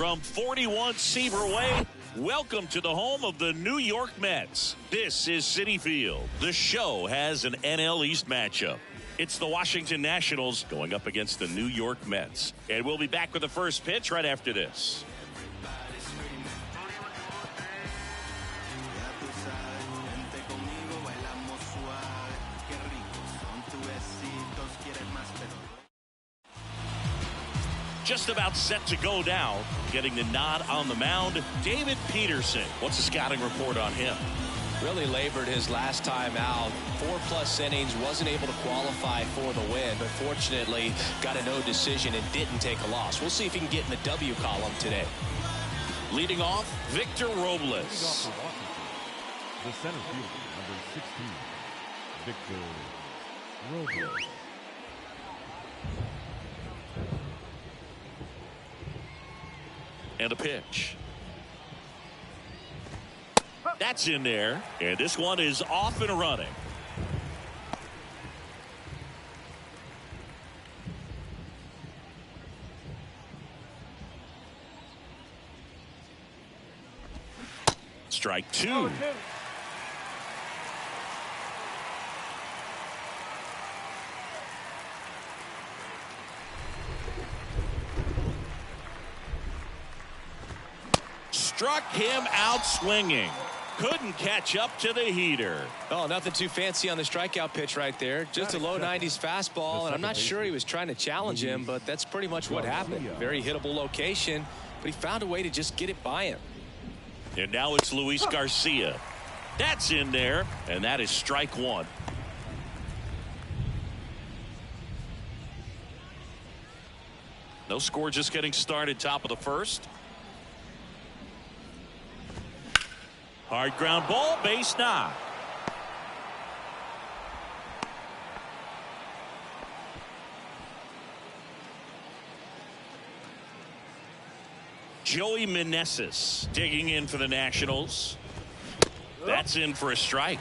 From 41 Seaver Way, welcome to the home of the New York Mets. This is Citi Field. The show has an NL East matchup. It's the Washington Nationals going up against the New York Mets. And we'll be back with the first pitch right after this. Just about set to go now. Getting the nod on the mound, David Peterson. What's the scouting report on him? Really labored his last time out. 4+ innings, wasn't able to qualify for the win, but fortunately got a no decision and didn't take a loss. We'll see if he can get in the W column today. Leading off, Victor Robles. The center fielder, number 16, Victor Robles. And a pitch. That's in there. And this one is off and running. Strike two. Struck him out swinging. Couldn't catch up to the heater. Oh, nothing too fancy on the strikeout pitch right there. Just a low 90s fastball, and I'm not sure he was trying to challenge him, but that's pretty much what happened. Very hittable location, but he found a way to just get it by him. And now it's Luis Garcia. That's in there, and that is strike one. No score, just getting started, top of the first. Hard ground ball, base knock. Joey Meneses digging in for the Nationals. That's in for a strike.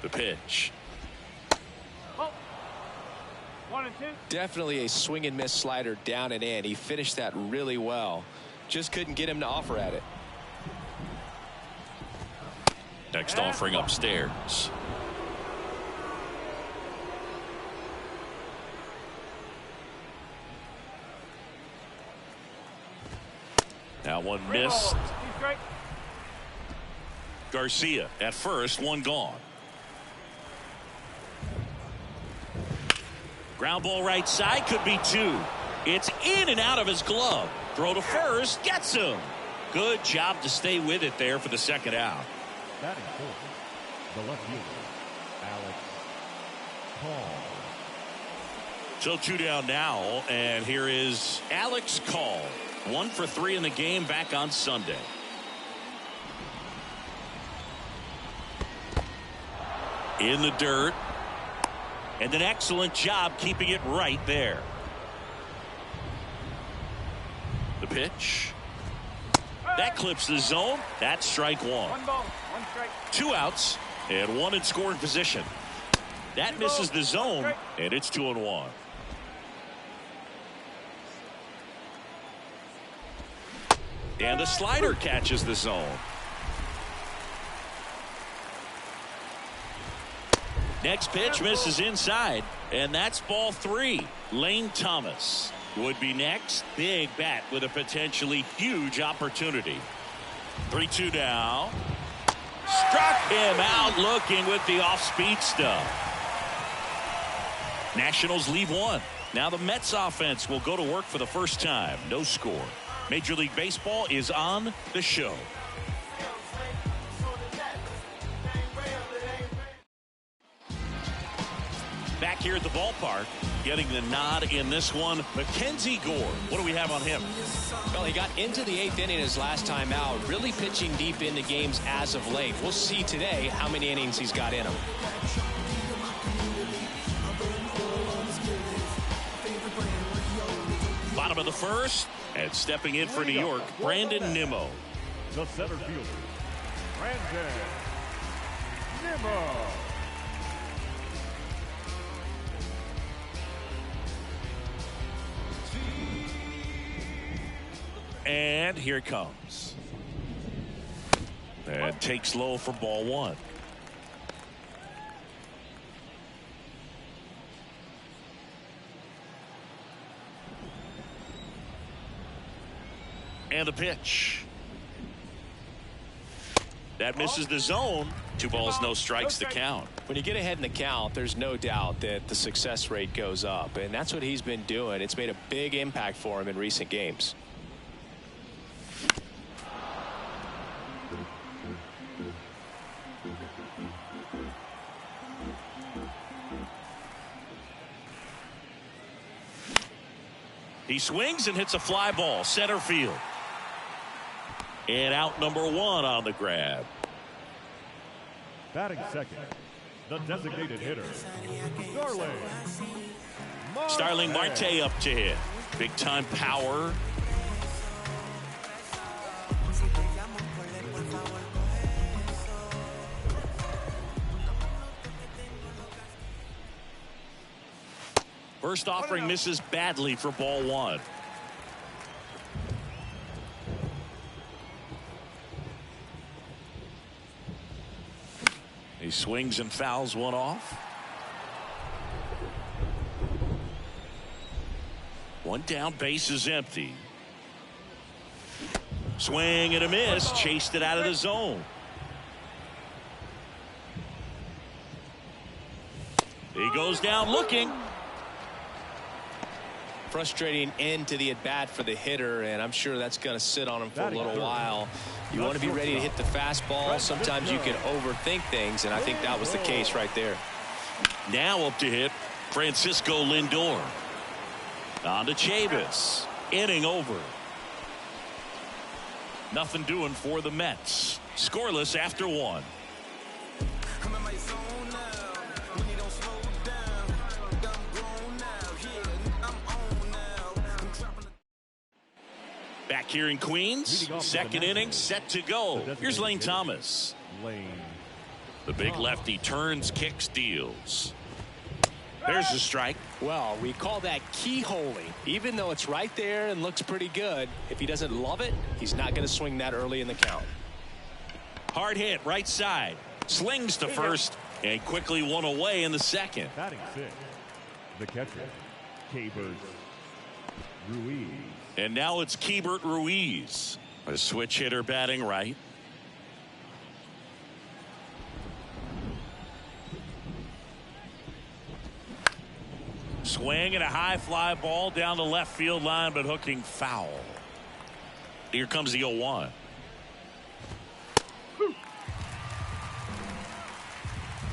The pitch. Oh. 1 and 2. Definitely a swing and miss slider down and in. He finished that really well. Just couldn't get him to offer at it. Next offering upstairs. Now one missed. Garcia at first, one gone. Ground ball right side, could be two. It's in and out of his glove. Throw to first, gets him. Good job to stay with it there for the second out. Batting fourth, the left fielder, Alex Call. So two down now, and here is Alex Call. 1 for 3 in the game back on Sunday. In the dirt. And an excellent job keeping it right there. The pitch. That clips the zone. That's strike one. 1 ball, 1 strike. 2 outs and 1 in scoring position. That misses the zone, and it's 2-1. And the slider catches the zone. Next pitch misses inside, and that's ball 3. Lane Thomas would be next. Big bat with a potentially huge opportunity. 3-2 now. Struck him out looking with the off-speed stuff. Nationals leave 1. Now the Mets offense will go to work for the first time. No score. Major League Baseball is on the show. Back here at the ballpark, getting the nod in this one, Mackenzie Gore. What do we have on him? Well, he got into the 8th inning his last time out, really pitching deep into games as of late. We'll see today how many innings he's got in him. bottom of the first. And stepping in for New York, Brandon Nimmo. The center fielder, Brandon Nimmo. And here it comes. And takes low for ball one. And the pitch. That misses the zone. 2 balls, no strikes to count. When you get ahead in the count, there's no doubt that the success rate goes up, and that's what he's been doing. It's made a big impact for him in recent games. He swings and hits a fly ball, center field. And out number 1 on the grab. Batting second, the designated hitter, Starling Marte up to hit. Big time power. First offering misses badly for ball 1. He swings and fouls one off. 1 down, base is empty. Swing and a miss, chased it out of the zone. He goes down looking. Frustrating end to the at-bat for the hitter, and I'm sure that's going to sit on him for a little while. You want to be ready to hit the fastball. Sometimes you can overthink things, and I think that was the case right there. Now up to hit Francisco Lindor. On to Chavis. Inning over. Nothing doing for the Mets. Scoreless after 1. Back here in Queens, second inning set to go. Here's Lane Thomas. The big lefty turns, kicks, deals. There's a strike. Well, we call that keyholing. Even though it's right there and looks pretty good, if he doesn't love it, he's not going to swing that early in the count. Hard hit, right side. Slings to first and quickly one away in the second. Batting 6, the catcher, Keibert Ruiz. And now it's Keibert Ruiz, a switch hitter batting right. Swing and a high fly ball down the left field line, but hooking foul. Here comes the 0-1.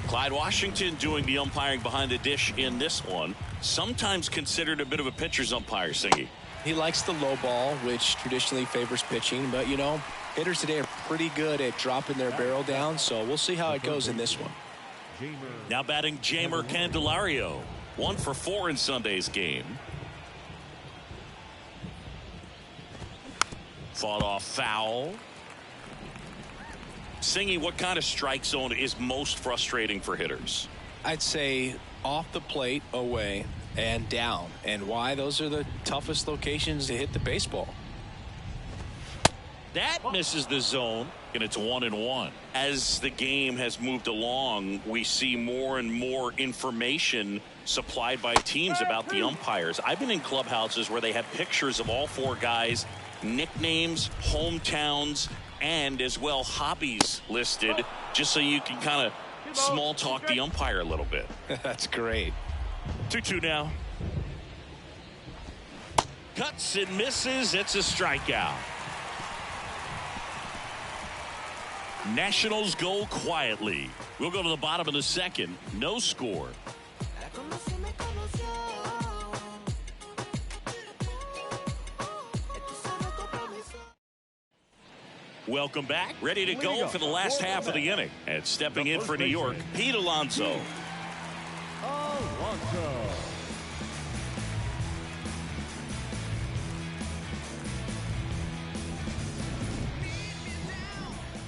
Clyde Washington doing the umpiring behind the dish in this one. Sometimes considered a bit of a pitcher's umpire, Singy. He likes the low ball, which traditionally favors pitching, but you know, hitters today are pretty good at dropping their barrel down, so we'll see how it goes in this one. Now batting Jeimer Candelario. 1 for 4 in Sunday's game. Fought off foul. Singy, what kind of strike zone is most frustrating for hitters? I'd say off the plate, away, and down. And why? Those are the toughest locations to hit the baseball. That misses the zone, and it's 1-1. As the game has moved along, we see more and more information supplied by teams about the umpires. I've been in clubhouses where they have pictures of all 4 guys, nicknames, hometowns, and as well hobbies listed, just so you can kind of small talk the umpire a little bit. That's great. 2-2 now. Cuts and misses. It's a strikeout. Nationals go quietly. We'll go to the bottom of the second. No score. Welcome back. Ready to go for the last half of the inning. And stepping in for New York, Pete Alonso.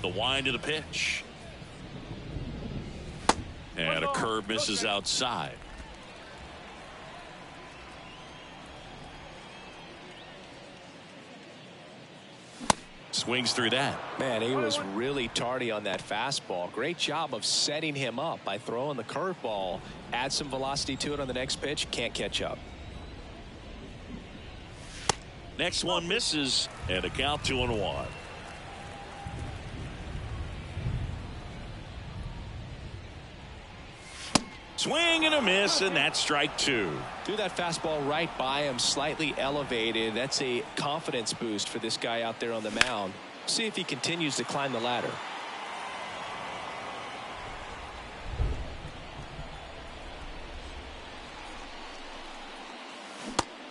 The wind of the pitch. And a curve misses outside. Swings through that. Man, he was really tardy on that fastball. Great job of setting him up by throwing the curveball. Add some velocity to it on the next pitch. Can't catch up. Next one misses, and a count 2-1. Swing and a miss, and that's strike two. Threw that fastball right by him, slightly elevated. That's a confidence boost for this guy out there on the mound. See if he continues to climb the ladder.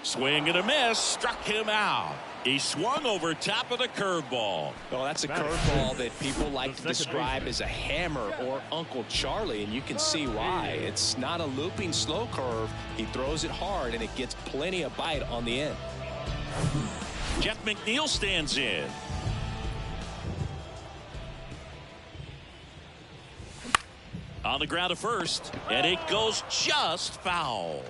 Swing and a miss, struck him out. He swung over top of the curveball. Well, that's a curveball that people like to describe as a hammer or Uncle Charlie, and you can see why. It's not a looping slow curve. He throws it hard, and it gets plenty of bite on the end. Jeff McNeil stands in. On the ground to first, and it goes just foul.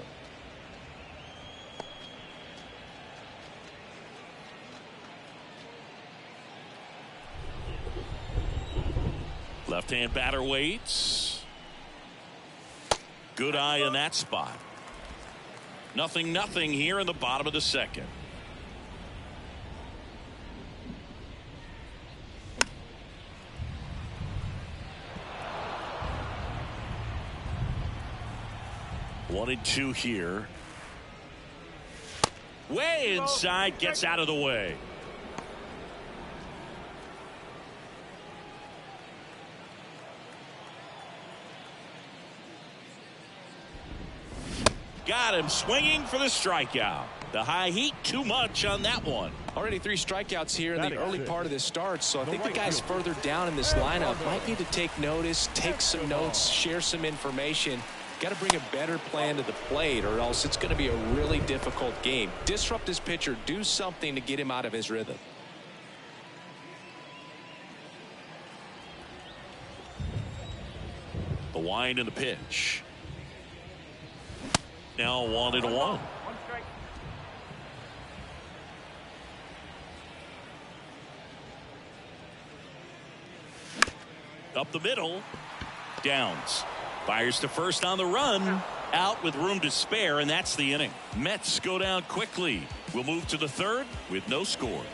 Left-hand batter waits. Good eye in that spot. 0-0 here in the bottom of the second. One and two here. Way inside, gets out of the way. Got him swinging for the strikeout. The high heat, too much on that one. Already 3 strikeouts here in the early part of this start, so I think the guys further down in this lineup might need to take notice, take some notes, share some information. Got to bring a better plan to the plate, or else it's going to be a really difficult game. Disrupt his pitcher, do something to get him out of his rhythm. The wind and the pitch. Now 1-1. Up the middle. Downs. Fires to first on the run. Out with room to spare, and that's the inning. Mets go down quickly. We'll move to the third with no score.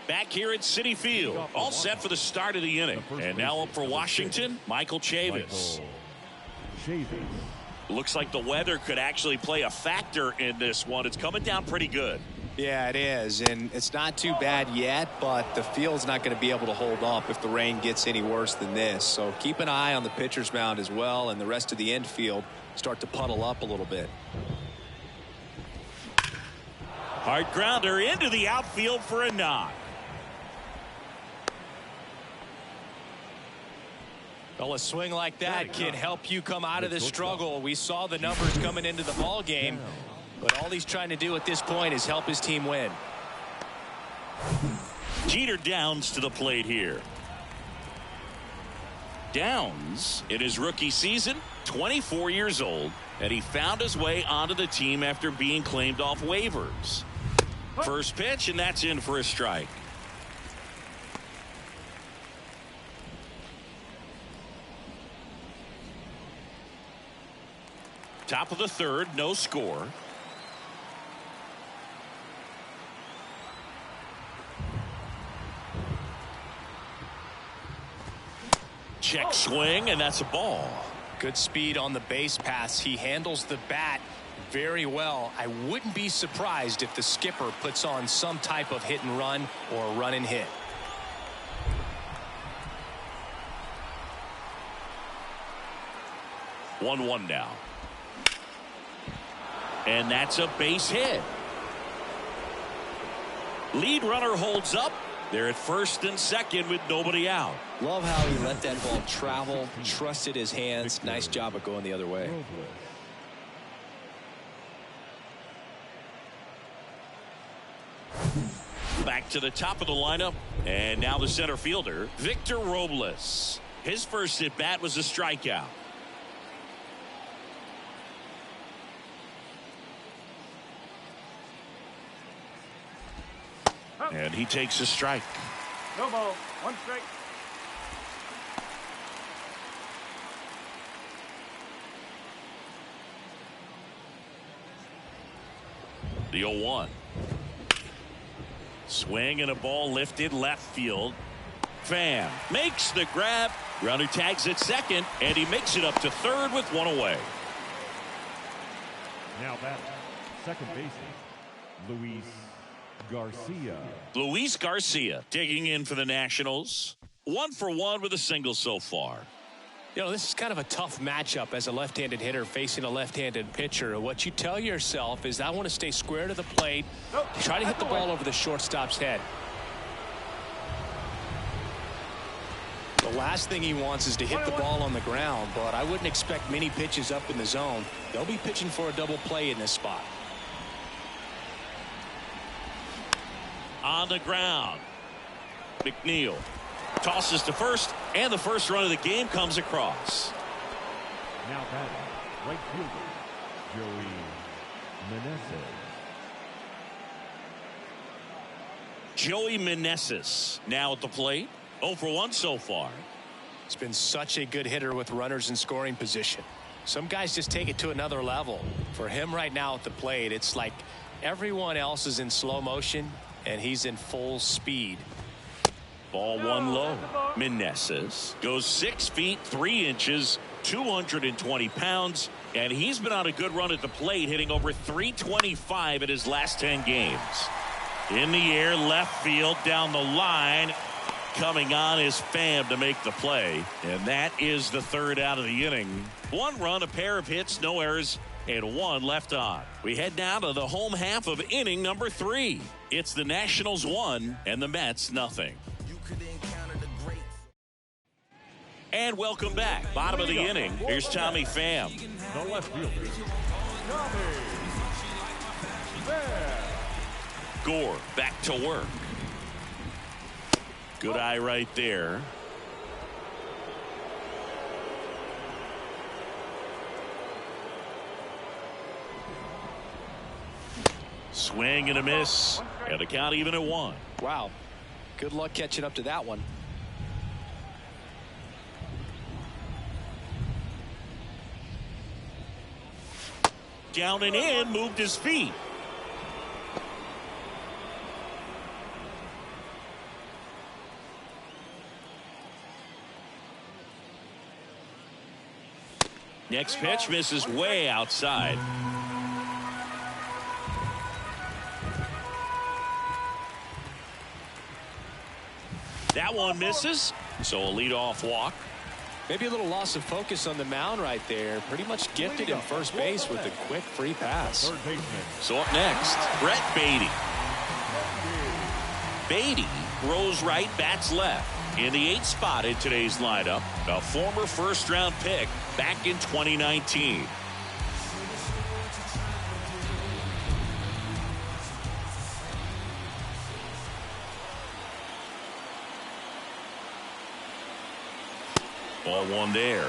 Back here at Citi Field, all set for the start of the inning. And now up for Washington, Michael Chavis. Looks like the weather could actually play a factor in this one. It's coming down pretty good. Yeah, it is, and it's not too bad yet, but the field's not going to be able to hold up if the rain gets any worse than this. So keep an eye on the pitcher's mound as well, and the rest of the infield start to puddle up a little bit. Hard grounder into the outfield for a knock. Well, a swing like that can help you come out of this struggle. We saw the numbers coming into the ball game, but all he's trying to do at this point is help his team win. Jeter Downs to the plate here. Downs, in his rookie season, 24 years old, and he found his way onto the team after being claimed off waivers. First pitch, and that's in for a strike. Top of the third, no score. Check swing, and that's a ball. Good speed on the base pass. He handles the bat very well. I wouldn't be surprised if the skipper puts on some type of hit and run or run and hit. One now. And that's a base hit. Lead runner holds up. They're at first and second with nobody out. Love how he let that ball travel, trusted his hands. Nice job of going the other way. to the top of the lineup. And now the center fielder, Victor Robles. His first at bat was a strikeout. And he takes a strike. No ball. 1 strike. The 0-1. Swing and a ball lifted left field. Pham makes the grab. Runner tags at second, and he makes it up to third with one away. Now batting, second baseman, Luis Garcia. Luis Garcia digging in for the Nationals. 1 for 1 with a single so far. You know, this is kind of a tough matchup as a left-handed hitter facing a left-handed pitcher. What you tell yourself is, I want to stay square to the plate, try to hit the ball over the shortstop's head. The last thing he wants is to hit the ball on the ground, but I wouldn't expect many pitches up in the zone. They'll be pitching for a double play in this spot. On the ground, McNeil tosses to first, and the first run of the game comes across. Now batting, right fielder, Joey Meneses. Joey Meneses now at the plate. 0 for 1 so far. He's been such a good hitter with runners in scoring position. Some guys just take it to another level. For him right now at the plate, it's like everyone else is in slow motion and he's in full speed. Ball 1 low. Meneses goes 6 feet 3 inches, 220 pounds, and he's been on a good run at the plate, hitting over 325 in his last 10 games. In the air, left field, down the line. Coming on is Pham to make the play, and that is the third out of the inning. 1 run, a pair of hits, no errors, and 1 left on. We head now to the home half of inning number 3. It's the Nationals 1 and the Mets nothing. And welcome back. Bottom of the inning. Here's Tommy Pham. The left fielder, Tommy Pham. Gore back to work. Good eye right there. Swing and a miss. And the count even at 1. Wow. Good luck catching up to that one. Down and in, moved his feet. Next pitch misses way outside. That one misses, so a leadoff walk. Maybe a little loss of focus on the mound right there. Pretty much gifted in first base with a quick free pass. Third baseman, So up next, Brett Beatty. Beatty throws right, bats left. In the 8th spot in today's lineup, a former first-round pick back in 2019. Ball 1 there.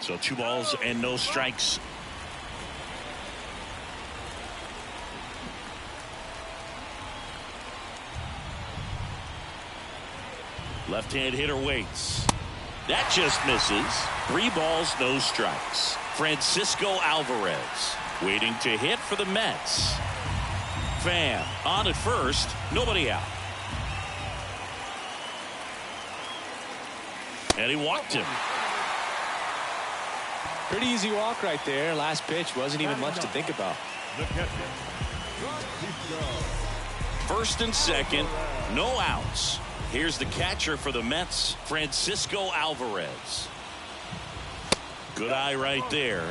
So 2 balls and no strikes. Left-hand hitter waits. That just misses. 3 balls, no strikes. Francisco Alvarez waiting to hit for the Mets. Pham on at first, nobody out. And he walked him. Pretty easy walk right there. Last pitch wasn't even much to think about. the catcher, Francisco. First and second, no outs. Here's the catcher for the Mets, Francisco Alvarez. Good eye right there.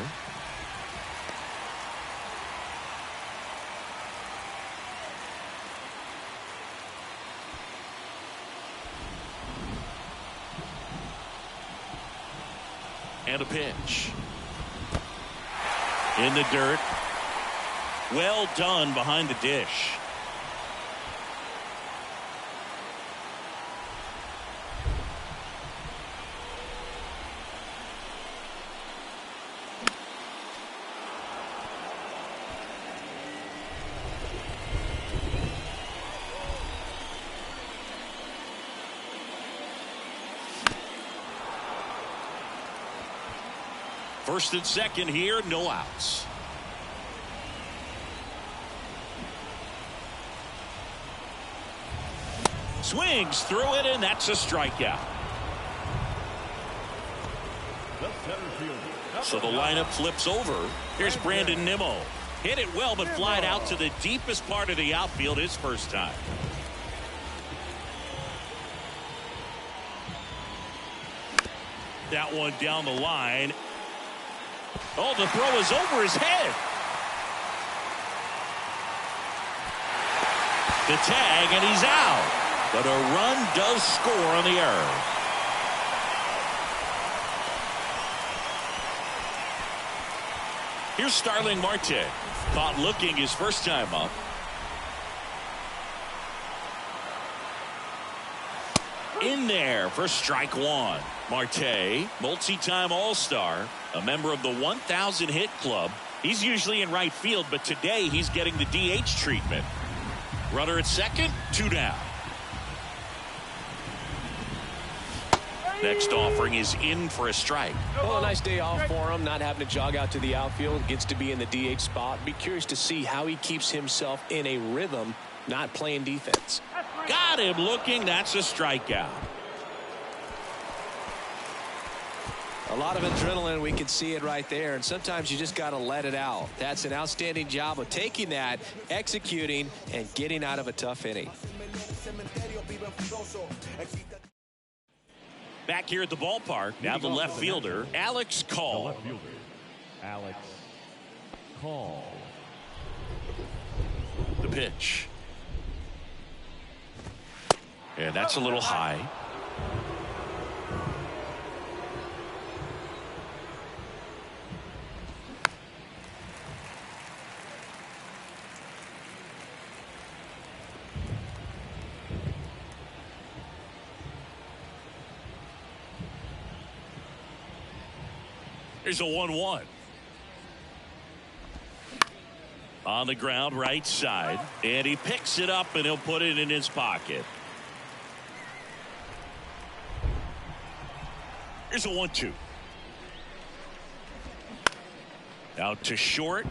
And a pitch. In the dirt. Well done behind the dish. First and second here, no outs. Swings through it, and that's a strikeout. So the lineup flips over. Here's Brandon Nimmo. Hit it well, but flied out to the deepest part of the outfield his first time. That one down the line. Oh, the throw is over his head. The tag, and he's out. But a run does score on the error. Here's Starling Marte. Caught looking his first time up. In there for strike one. Marte, multi-time All-Star, a member of the 1,000 hit club. He's usually in right field, but today he's getting the DH treatment. Runner at second, 2 down. Next offering is in for a strike. Well, a nice day off for him, not having to jog out to the outfield. Gets to be in the DH spot. Be curious to see how he keeps himself in a rhythm, not playing defense. Got him looking. That's a strikeout. A lot of adrenaline, we can see it right there, and sometimes you just got to let it out. That's an outstanding job of taking that, executing, and getting out of a tough inning. Back here at the ballpark, now the left fielder, Alex Call. Left fielder, Alex Call. The pitch. And that's a little high. Here's a 1-1. On the ground, right side. And he picks it up, and he'll put it in his pocket. Here's a 1-2. Out to short.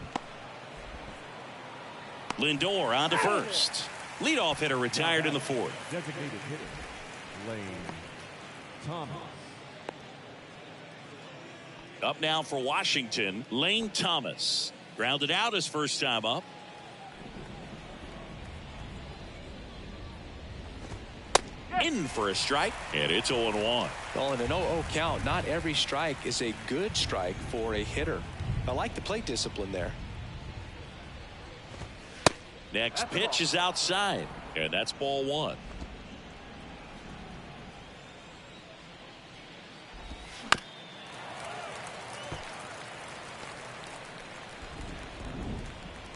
Lindor on to first. Leadoff hitter retired in the fourth. Designated hitter, Lane Thomas. Up now for Washington, Lane Thomas. Grounded out his first time up. In for a strike, and it's 0-1. Well, in an 0-0 count, not every strike is a good strike for a hitter. I like the plate discipline there. Next pitch is outside, and that's ball one.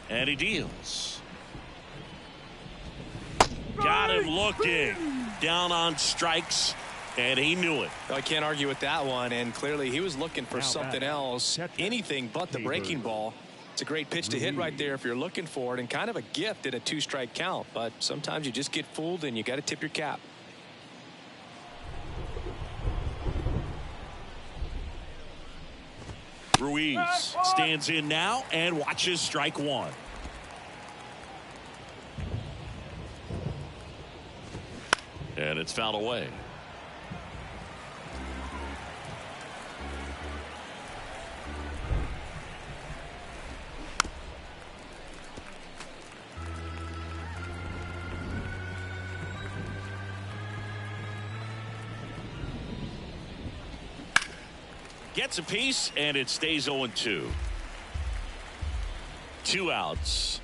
And he deals. Got him looking. Down on strikes, and he knew it. I can't argue with that one, and clearly he was looking for something else, anything but the breaking ball. It's a great pitch to hit right there if you're looking for it, and kind of a gift in a 2-strike count, but sometimes you just get fooled and you got to tip your cap. Ruiz stands in now and watches strike one. And it's fouled away. Gets a piece, and it stays 0-2. 2 outs.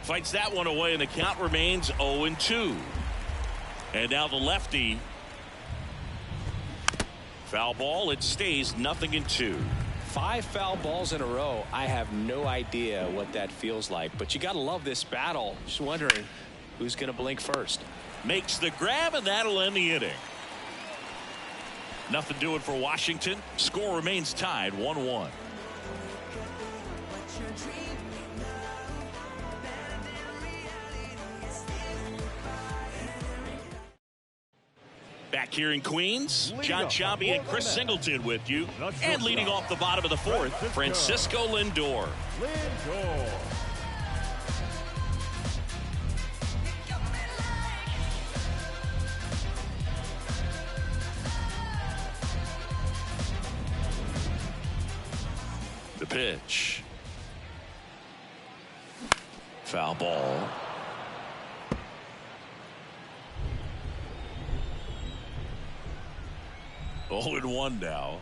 Fights that one away, and the count remains 0-2. And now the lefty Foul ball. It stays 0-2. 5 foul balls in a row. I have no idea what that feels like, but you got to love this battle. Just wondering who's going to blink first. Makes the grab, and that'll end the inning. Nothing doing for Washington. Score remains tied 1-1. Back here in Queens, John Chambi and Chris Singleton with you. And leading off the bottom of the fourth, Francisco Lindor. The pitch. Foul ball. Oh, and 1 now.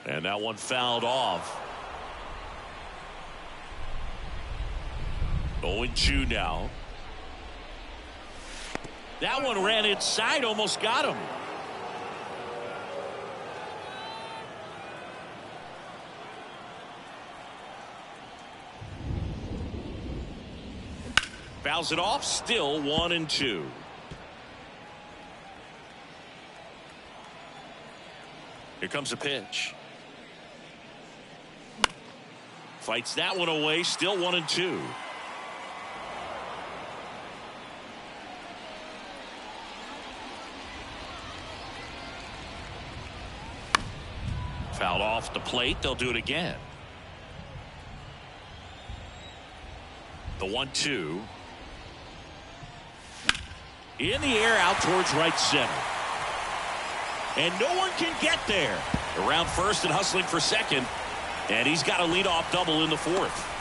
And that one fouled off. 0-2 now. That one ran inside, almost got him. Fouls it off, still 1-2. Here comes a pitch. Fights that one away, still 1-2. Fouled off the plate, they'll do it again. The 1-2. In the air, out towards right center. And no one can get there. Around first and hustling for second. And he's got a leadoff double in the fourth.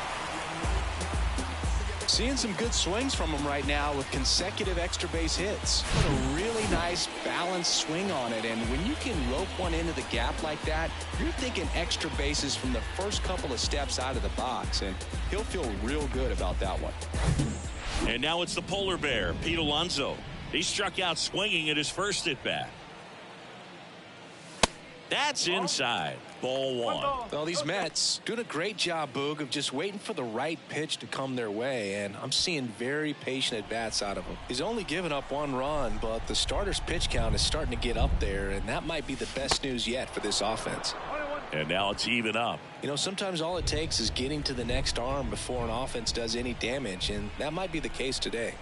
Seeing some good swings from him right now with consecutive extra base hits. Put a really nice balanced swing on it. And when you can rope one into the gap like that, you're thinking extra bases from the first couple of steps out of the box. And he'll feel real good about that one. And now it's the polar bear, Pete Alonso. He struck out swinging at his first at bat. That's inside. Ball 1. Well, these Mets doing a great job, Boog, of just waiting for the right pitch to come their way, and I'm seeing very patient at-bats out of him. He's only given up 1 run, but the starter's pitch count is starting to get up there, and that might be the best news yet for this offense. And now it's even up. You know, sometimes all it takes is getting to the next arm before an offense does any damage, and that might be the case today.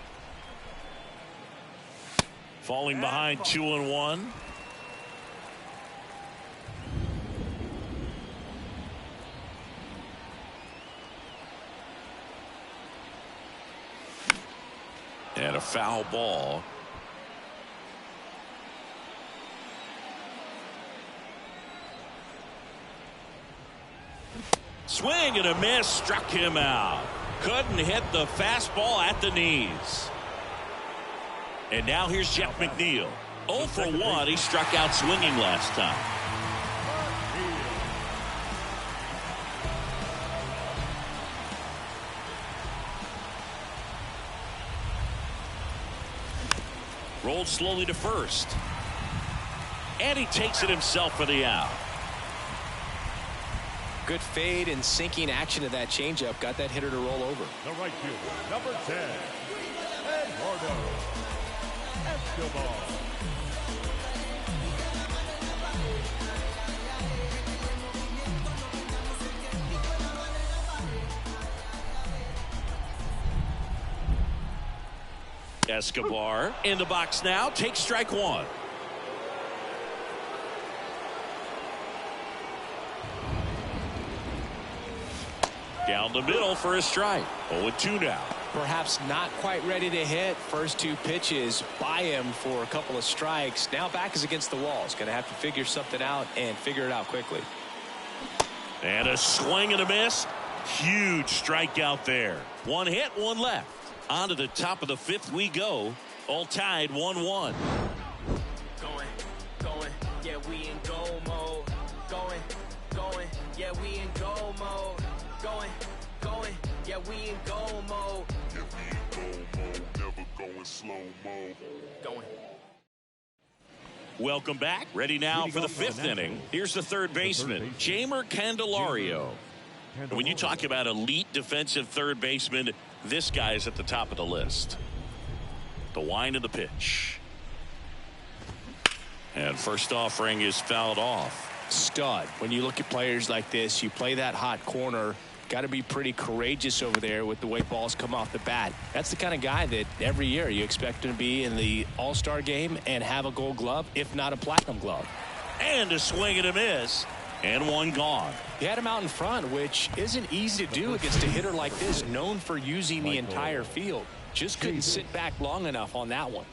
Falling behind 2-1. And a foul ball. Swing and a miss, struck him out. Couldn't hit the fastball at the knees. And now here's Jeff McNeil. 0 for 1. He struck out swinging last time. Rolled slowly to first. And he takes it himself for the out. Good fade and sinking action to that changeup. Got that hitter to roll over. The right fielder, number 10, Eduardo Escobar. Escobar in the box now. Takes strike 1. Down the middle for a strike. 0-2 now. Perhaps not quite ready to hit. First 2 pitches by him for a couple of strikes. Now back is against the wall. He's going to have to figure something out and figure it out quickly. And a swing and a miss. Huge strikeout there. 1 hit, 1 left. On to the top of the 5th we go. All tied 1-1. Going, yeah, we in goal mode. Going, yeah, we in goal mode. Going, yeah, we in goal mode. Yeah, we in goal mode, never going slow mode. Going. Welcome back. Ready now for the fifth inning. Here's the third baseman, Jeimer Candelario. When you talk about elite defensive third baseman, this guy is at the top of the list. The wind of the pitch. And first offering is fouled off. Stud. When you look at players like this, you play that hot corner. Got to be pretty courageous over there with the way balls come off the bat. That's the kind of guy that every year you expect him to be in the All-Star game and have a Gold Glove, if not a Platinum Glove. And a swing and a miss. And one gone. He had him out in front, which isn't easy to do against a hitter like this, known for using the entire field. Just couldn't sit back long enough on that one.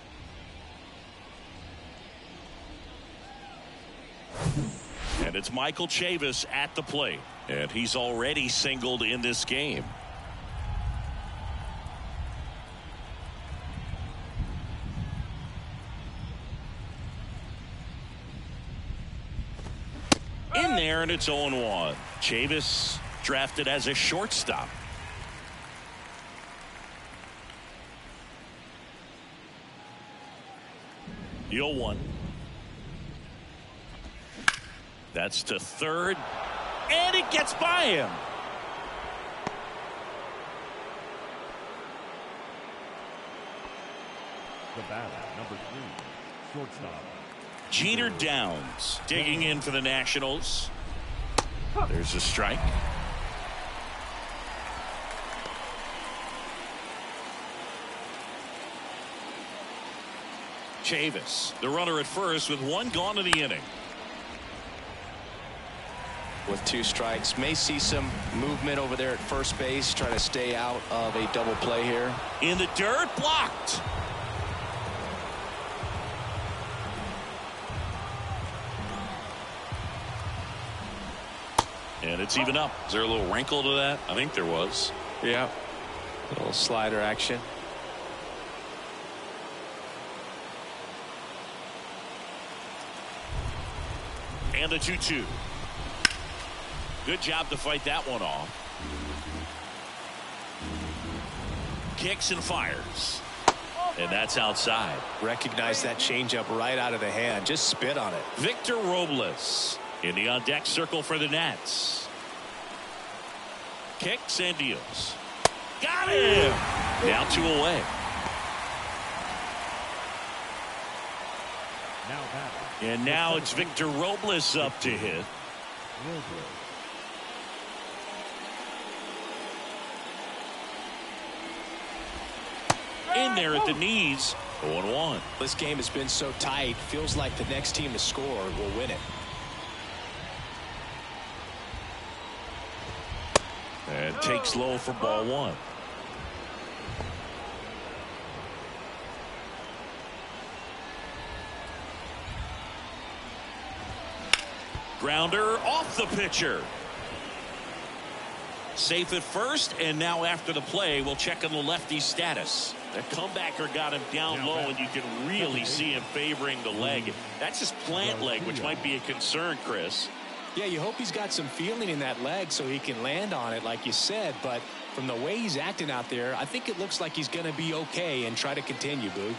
And it's Michael Chavis at the plate. And he's already singled in this game. In there, and it's 0-1. Chavis drafted as a shortstop. The 0-1. That's to third. And it gets by him. The batter, number 3, shortstop. Jeter Downs digging in for the Nationals. There's a strike. Chavis, the runner at first with one gone in the inning. With 2 strikes, may see some movement over there at first base, try to stay out of a double play here. In the dirt, blocked. And it's even up. Is there a little wrinkle to that? I think there was. Yeah. A little slider action. And the 2-2. Good job to fight that one off. Kicks and fires. And that's outside. Recognize that changeup right out of the hand. Just spit on it. Victor Robles in the on-deck circle for the Nats. Kicks and deals. Got him! Now 2 away. And now it's Victor Robles up to hit. In there at the knees. 0-1. This game has been so tight. Feels like the next team to score will win it. And takes low for ball 1. Grounder off the pitcher. Safe at first, and now after the play, we'll check on the lefty's status. The comebacker got him down low, and you can really see him favoring the leg. That's his plant leg, which might be a concern, Chris. Yeah, you hope he's got some feeling in that leg so he can land on it, like you said. But from the way he's acting out there, I think it looks like he's going to be okay and try to continue, Boo.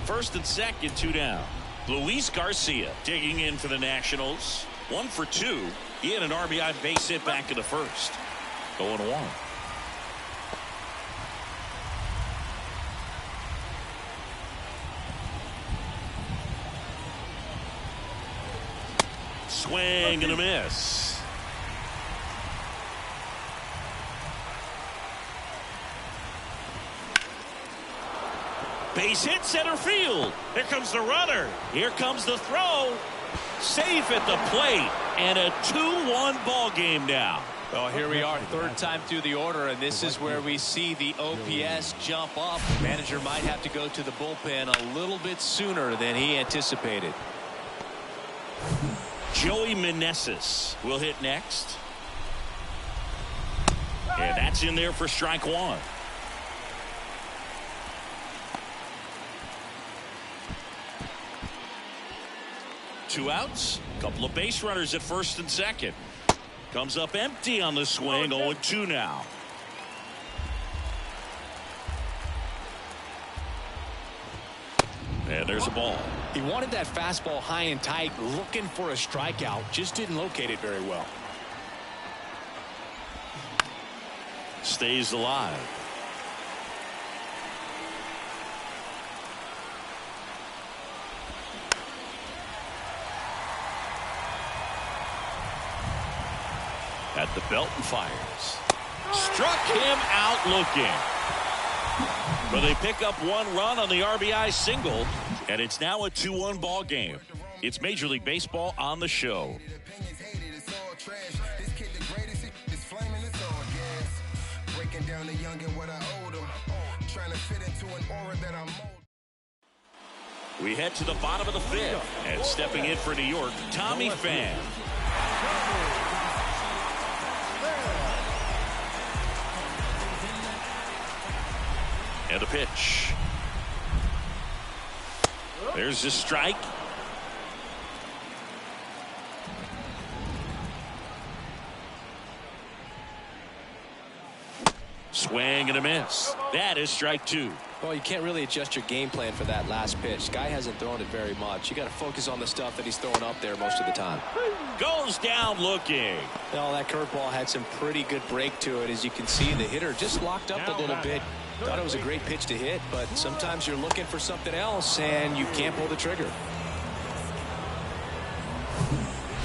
First and second, 2 down. Luis Garcia digging in for the Nationals. 1 for 2. He had an RBI base hit back in the first. 0-1. Swing and a miss. Base hit center field. Here comes the runner. Here comes the throw. Safe at the plate. And a 2-1 ball game now. Well, here we are, third time through the order, and this is where we see the OPS jump up. Manager might have to go to the bullpen a little bit sooner than he anticipated. Joey Meneses will hit next. And that's in there for strike 1. Two outs. Couple of base runners at first and second. Comes up empty on the swing. 0-2 now. And there's a ball. He wanted that fastball high and tight, looking for a strikeout. Just didn't locate it very well. Stays alive. At the belt and fires. Struck him out looking. But they pick up one run on the RBI single, and it's now a 2-1 ball game. It's Major League Baseball on the show. We head to the bottom of the fifth, and stepping in for New York, Tommy Pham. And the pitch. There's the strike. Swing and a miss. That is strike two. Well, you can't really adjust your game plan for that last pitch. Guy hasn't thrown it very much. You got to focus on the stuff that he's throwing up there most of the time. Goes down looking. Well, that curveball had some pretty good break to it. As you can see, the hitter just locked up a little bit. Thought it was a great pitch to hit, but sometimes you're looking for something else and you can't pull the trigger.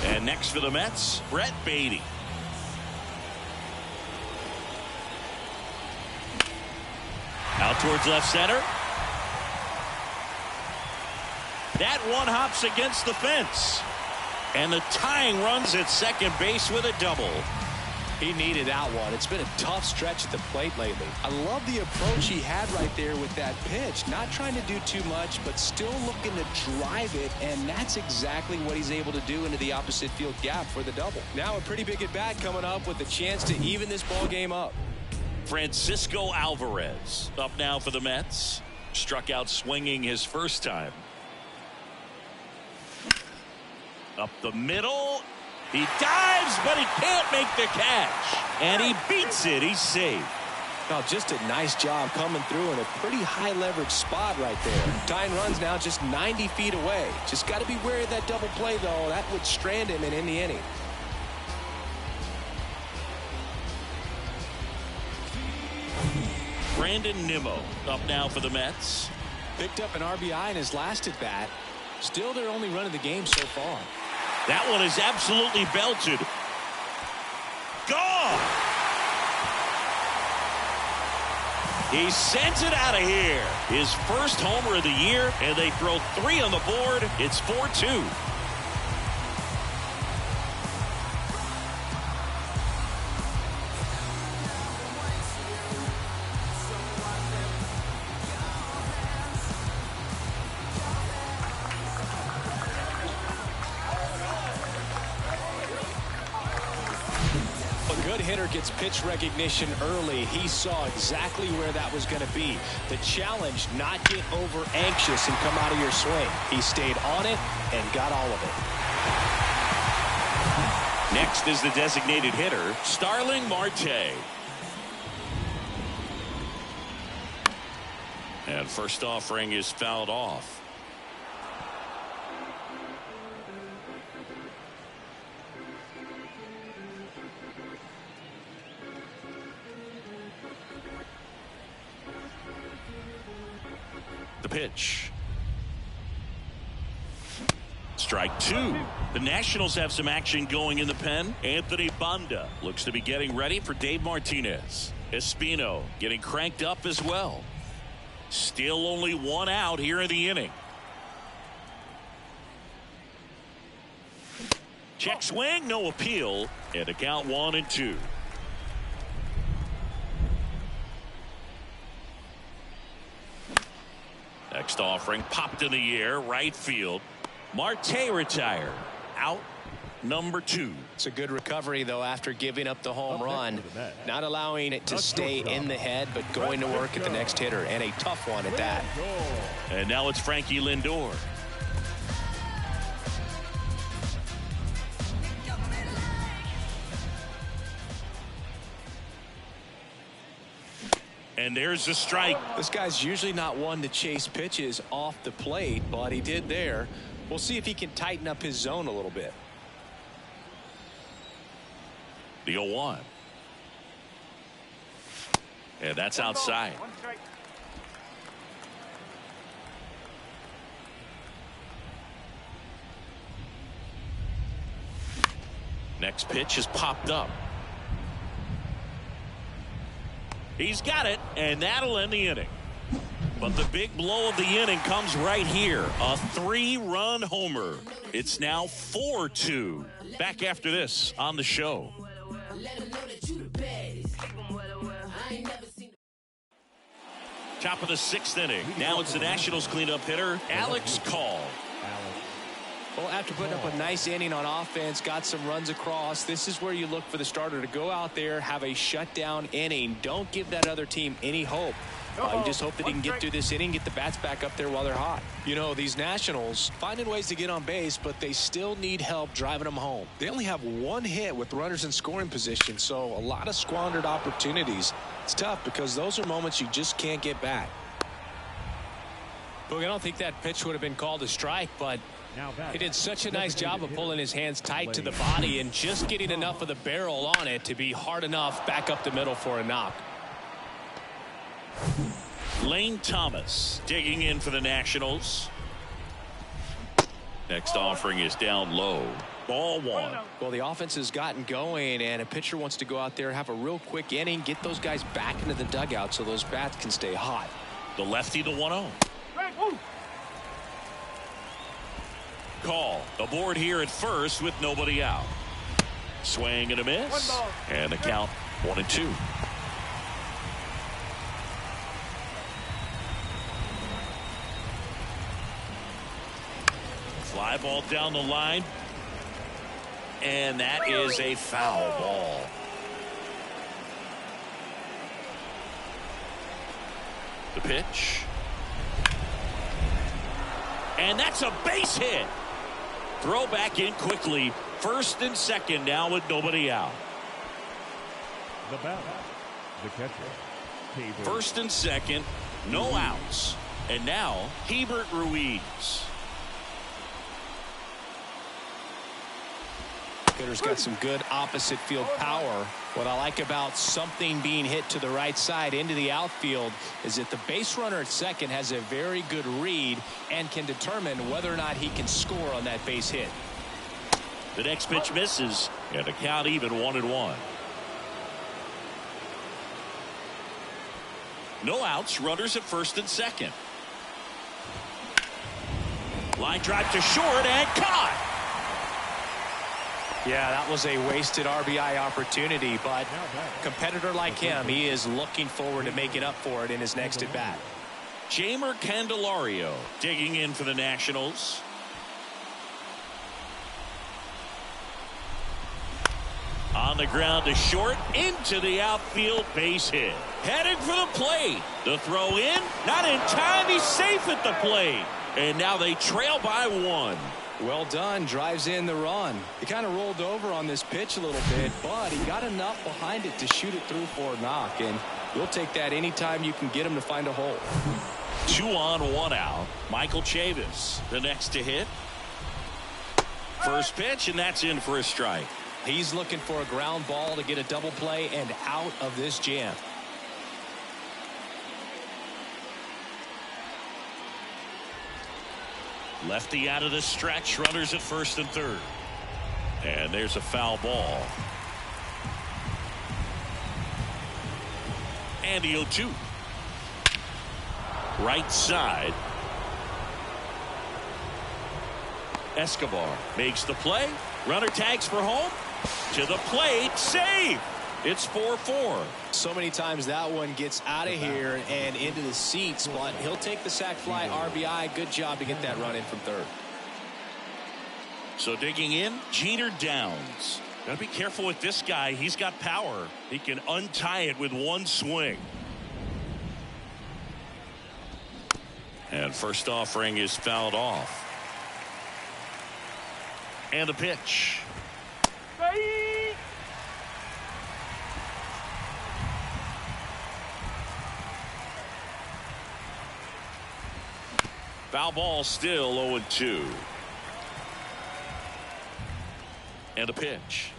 And next for the Mets, Brett Beatty. Out towards left center. That one hops against the fence. And the tying runs at second base with a double. He needed that one. It's been a tough stretch at the plate lately. I love the approach he had right there with that pitch. Not trying to do too much, but still looking to drive it, and that's exactly what he's able to do into the opposite field gap for the double. Now a pretty big at-bat coming up with a chance to even this ball game up. Francisco Alvarez up now for the Mets. Struck out swinging his first time. Up the middle. He dives, but he can't make the catch. And he beats it. He's safe. Now, just a nice job coming through in a pretty high leverage spot right there. Tying runs now just 90 feet away. Just got to be wary of that double play, though. That would strand him and end the inning. Brandon Nimmo up now for the Mets. Picked up an RBI in his last at bat. Still their only run of the game so far. That one is absolutely belted. Gone. He sends it out of here. His first homer of the year, and they throw 3 on the board. It's 4-2. Hitter gets pitch recognition early. He saw exactly where that was going to be. The challenge, not get over anxious and come out of your swing. He stayed on it and got all of it. Next is the designated hitter, Starling Marte. And first offering is fouled off. The pitch. Strike 2. The Nationals have some action going in the pen. Anthony Banda looks to be getting ready for Dave Martinez. Espino getting cranked up as well. Still only 1 out here in the inning. Check swing, no appeal, and a count 1-2. Next offering popped in the air, right field. Marte retired. Out number 2. It's a good recovery, though, after giving up the home run. Not allowing it to stay in the head, but going to work at the next hitter, and a tough one at that. And now it's Frankie Lindor. And there's the strike. This guy's usually not one to chase pitches off the plate, but he did there. We'll see if he can tighten up his zone a little bit. The 0-1. And that's outside. One strike. Next pitch has popped up. He's got it, and that'll end the inning. But the big blow of the inning comes right here. A 3-run homer. It's now 4-2. Back after this on the show. Top of the 6th inning. Now it's the Nationals cleanup hitter, Alex Call. Well, after putting up a nice inning on offense, got some runs across, this is where you look for the starter to go out there, have a shutdown inning. Don't give that other team any hope. You just hope that he can get through this inning, get the bats back up there while they're hot. You know, these Nationals finding ways to get on base, but they still need help driving them home. They only have 1 hit with runners in scoring position, so a lot of squandered opportunities. It's tough because those are moments you just can't get back. Look, I don't think that pitch would have been called a strike, but he did such a nice job of pulling his hands tight to the body and just getting enough of the barrel on it to be hard enough back up the middle for a knock. Lane Thomas digging in for the Nationals. Next offering is down low. Ball 1. Well, the offense has gotten going, and a pitcher wants to go out there, have a real quick inning, get those guys back into the dugout so those bats can stay hot. The lefty, the 1-0. Call aboard here at first with nobody out. Swing and a miss. And the count 1-2. Fly ball down the line. And that is a foul ball. The pitch. And that's a base hit. Throw back in quickly. 1st and 2nd now with nobody out. The batter, the catcher. 1st and 2nd, no outs. And now Hebert Ruiz. Hitter's got some good opposite field power. What I like about something being hit to the right side into the outfield is that the base runner at second has a very good read and can determine whether or not he can score on that base hit. The next pitch misses, and the count even 1-1. No outs, runners at 1st and 2nd. Line drive to short and caught. Yeah, that was a wasted RBI opportunity, but competitor like him, he is looking forward to making up for it in his next at bat. Jamer Candelario digging in for the Nationals. On the ground to short, into the outfield, base hit. Headed for the plate. The throw in, not in time, he's safe at the plate. And now they trail by 1. Well done, drives in the run. He kind of rolled over on this pitch a little bit, but he got enough behind it to shoot it through for a knock, and you'll take that anytime you can get him to find a hole. 2 on, 1 out. Michael Chavis, the next to hit. First pitch, and that's in for a strike. He's looking for a ground ball to get a double play and out of this jam. Lefty out of the stretch, runners at 1st and 3rd. And there's a foul ball. And the 0-2. Right side. Escobar makes the play. Runner tags for home. To the plate. Save. It's 4-4. So many times that one gets out of here and into the seats, but he'll take the sac fly RBI. Good job to get that run in from 3rd. So digging in, Jeter Downs. Gotta be careful with this guy. He's got power. He can untie it with 1 swing. And first offering is fouled off. And the pitch. Foul ball, still 0-2. And a pitch.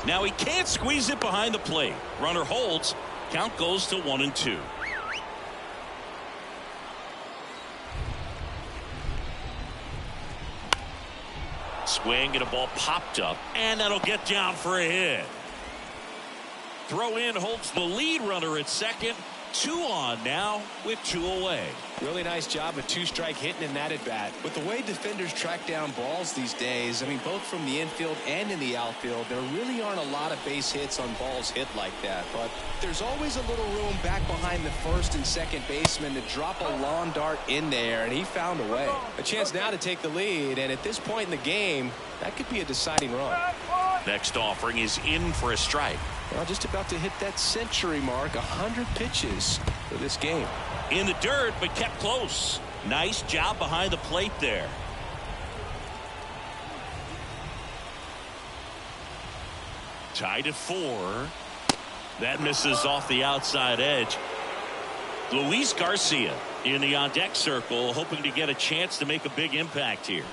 Now he can't squeeze it behind the plate. Runner holds. Count goes to 1-2. Swing and a ball popped up, and that'll get down for a hit. Throw in holds the lead runner at second. 2 on now with 2 away. Really nice job of 2-strike hitting in that at bat. With the way defenders track down balls these days, I mean, both from the infield and in the outfield, there really aren't a lot of base hits on balls hit like that. But there's always a little room back behind the first and second baseman to drop a lawn dart in there, and he found a way. A chance now to take the lead, and at this point in the game, that could be a deciding run. Next offering is in for a strike. Well, just about to hit that century mark, 100 pitches for this game. In the dirt, but kept close. Nice job behind the plate there. Tied at 4. That misses off the outside edge. Luis Garcia in the on-deck circle, hoping to get a chance to make a big impact here.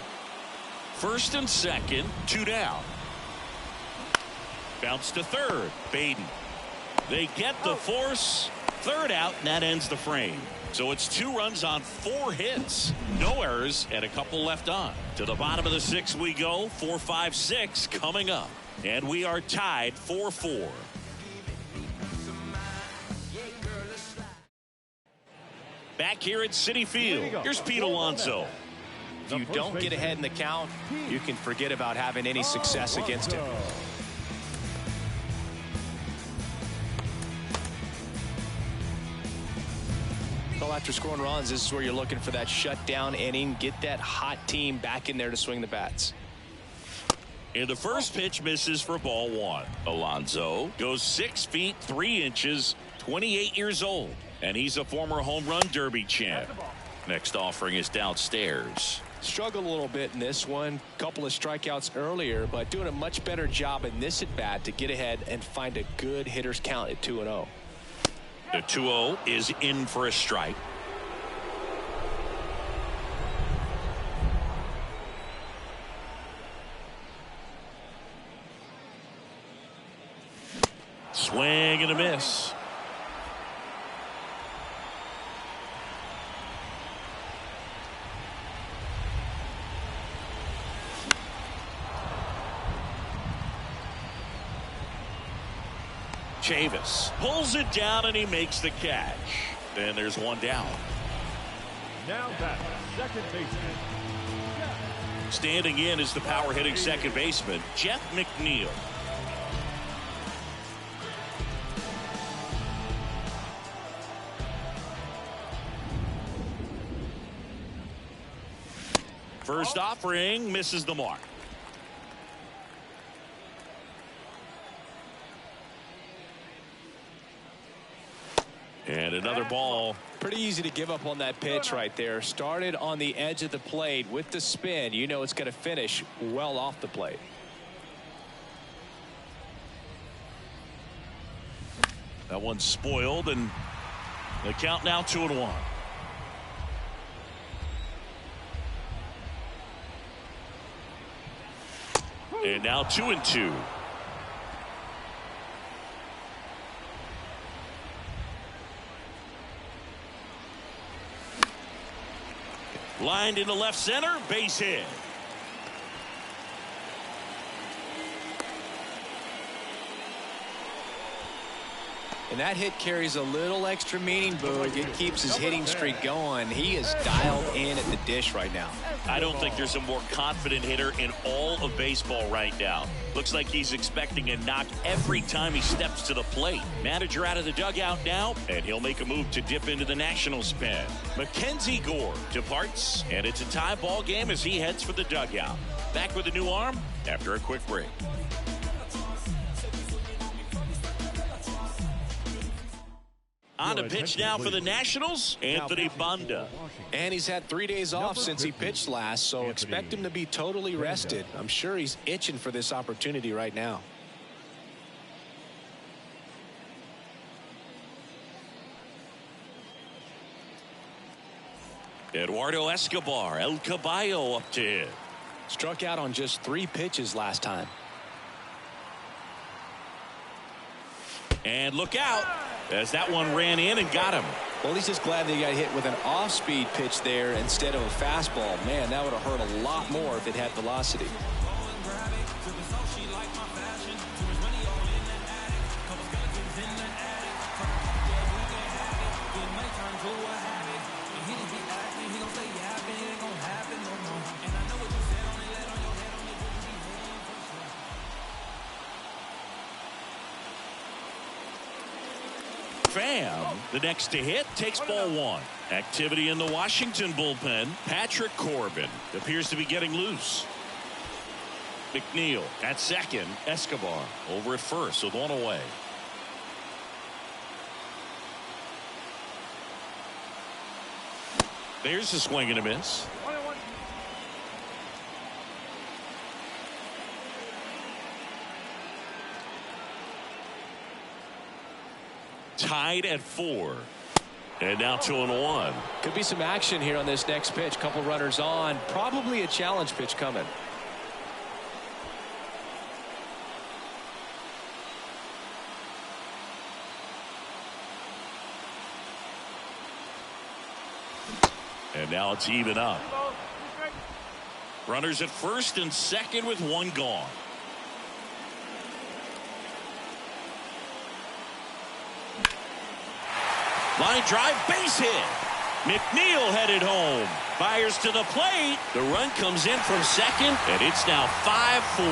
First and second, 2 down. Bounce to third. Baden. They get the force. Third out, and that ends the frame. So it's 2 runs on 4 hits. No errors and a couple left on. To the bottom of the 6th we go. 4, 5, 6 coming up. And we are tied 4-4. Back here at Citi Field. Here's Pete Alonso. If you don't get ahead in the count, you can forget about having any success against him. Well, after scoring runs, this is where you're looking for that shutdown inning. Get that hot team back in there to swing the bats. And the first pitch misses for ball 1. Alonso goes 6 feet 3 inches, 28 years old, and he's a former home run derby champ. Next offering is downstairs. Struggled a little bit in this one. Couple of strikeouts earlier, but doing a much better job in this at bat to get ahead and find a good hitter's count at 2-0. The 2-0 is in for a strike. Swing and a miss. Chavis pulls it down and he makes the catch. And there's 1 down. Now back, second baseman. Standing in is the power hitting second baseman, Jeff McNeil. First offering misses the mark. And another ball. Pretty easy to give up on that pitch right there. Started on the edge of the plate with the spin. You know it's going to finish well off the plate. That one's spoiled, and the count now 2-1. And now 2-2. Lined into left center, base hit. And that hit carries a little extra meaning, Boog. It keeps his hitting streak going. He is dialed in at the dish right now. I don't think there's a more confident hitter in all of baseball right now. Looks like he's expecting a knock every time he steps to the plate. Manager out of the dugout now, and he'll make a move to dip into the Nationals pen. Mackenzie Gore departs, and it's a tie ball game as he heads for the dugout. Back with a new arm after a quick break. On the pitch now for the Nationals, Anthony Banda. And he's had 3 days off since he pitched last, so expect him to be totally rested. I'm sure he's itching for this opportunity right now. Eduardo Escobar, El Caballo up to hit. Struck out on just 3 pitches last time. And look out as that one ran in and got him. Well, he's just glad that he got hit with an off-speed pitch there instead of a fastball. Man, that would have hurt a lot more if it had velocity. Pham, the next to hit, takes ball 1. Activity in the Washington bullpen. Patrick Corbin appears to be getting loose. McNeil at second. Escobar over at first with 1 away. There's a swing and a miss. Tied at 4. And now 2-1. Could be some action here on this next pitch. Couple runners on. Probably a challenge pitch coming. And now it's even up. Runners at first and second with 1 gone. Line drive, base hit. McNeil headed home. Fires to the plate. The run comes in from second, and it's now 5-4.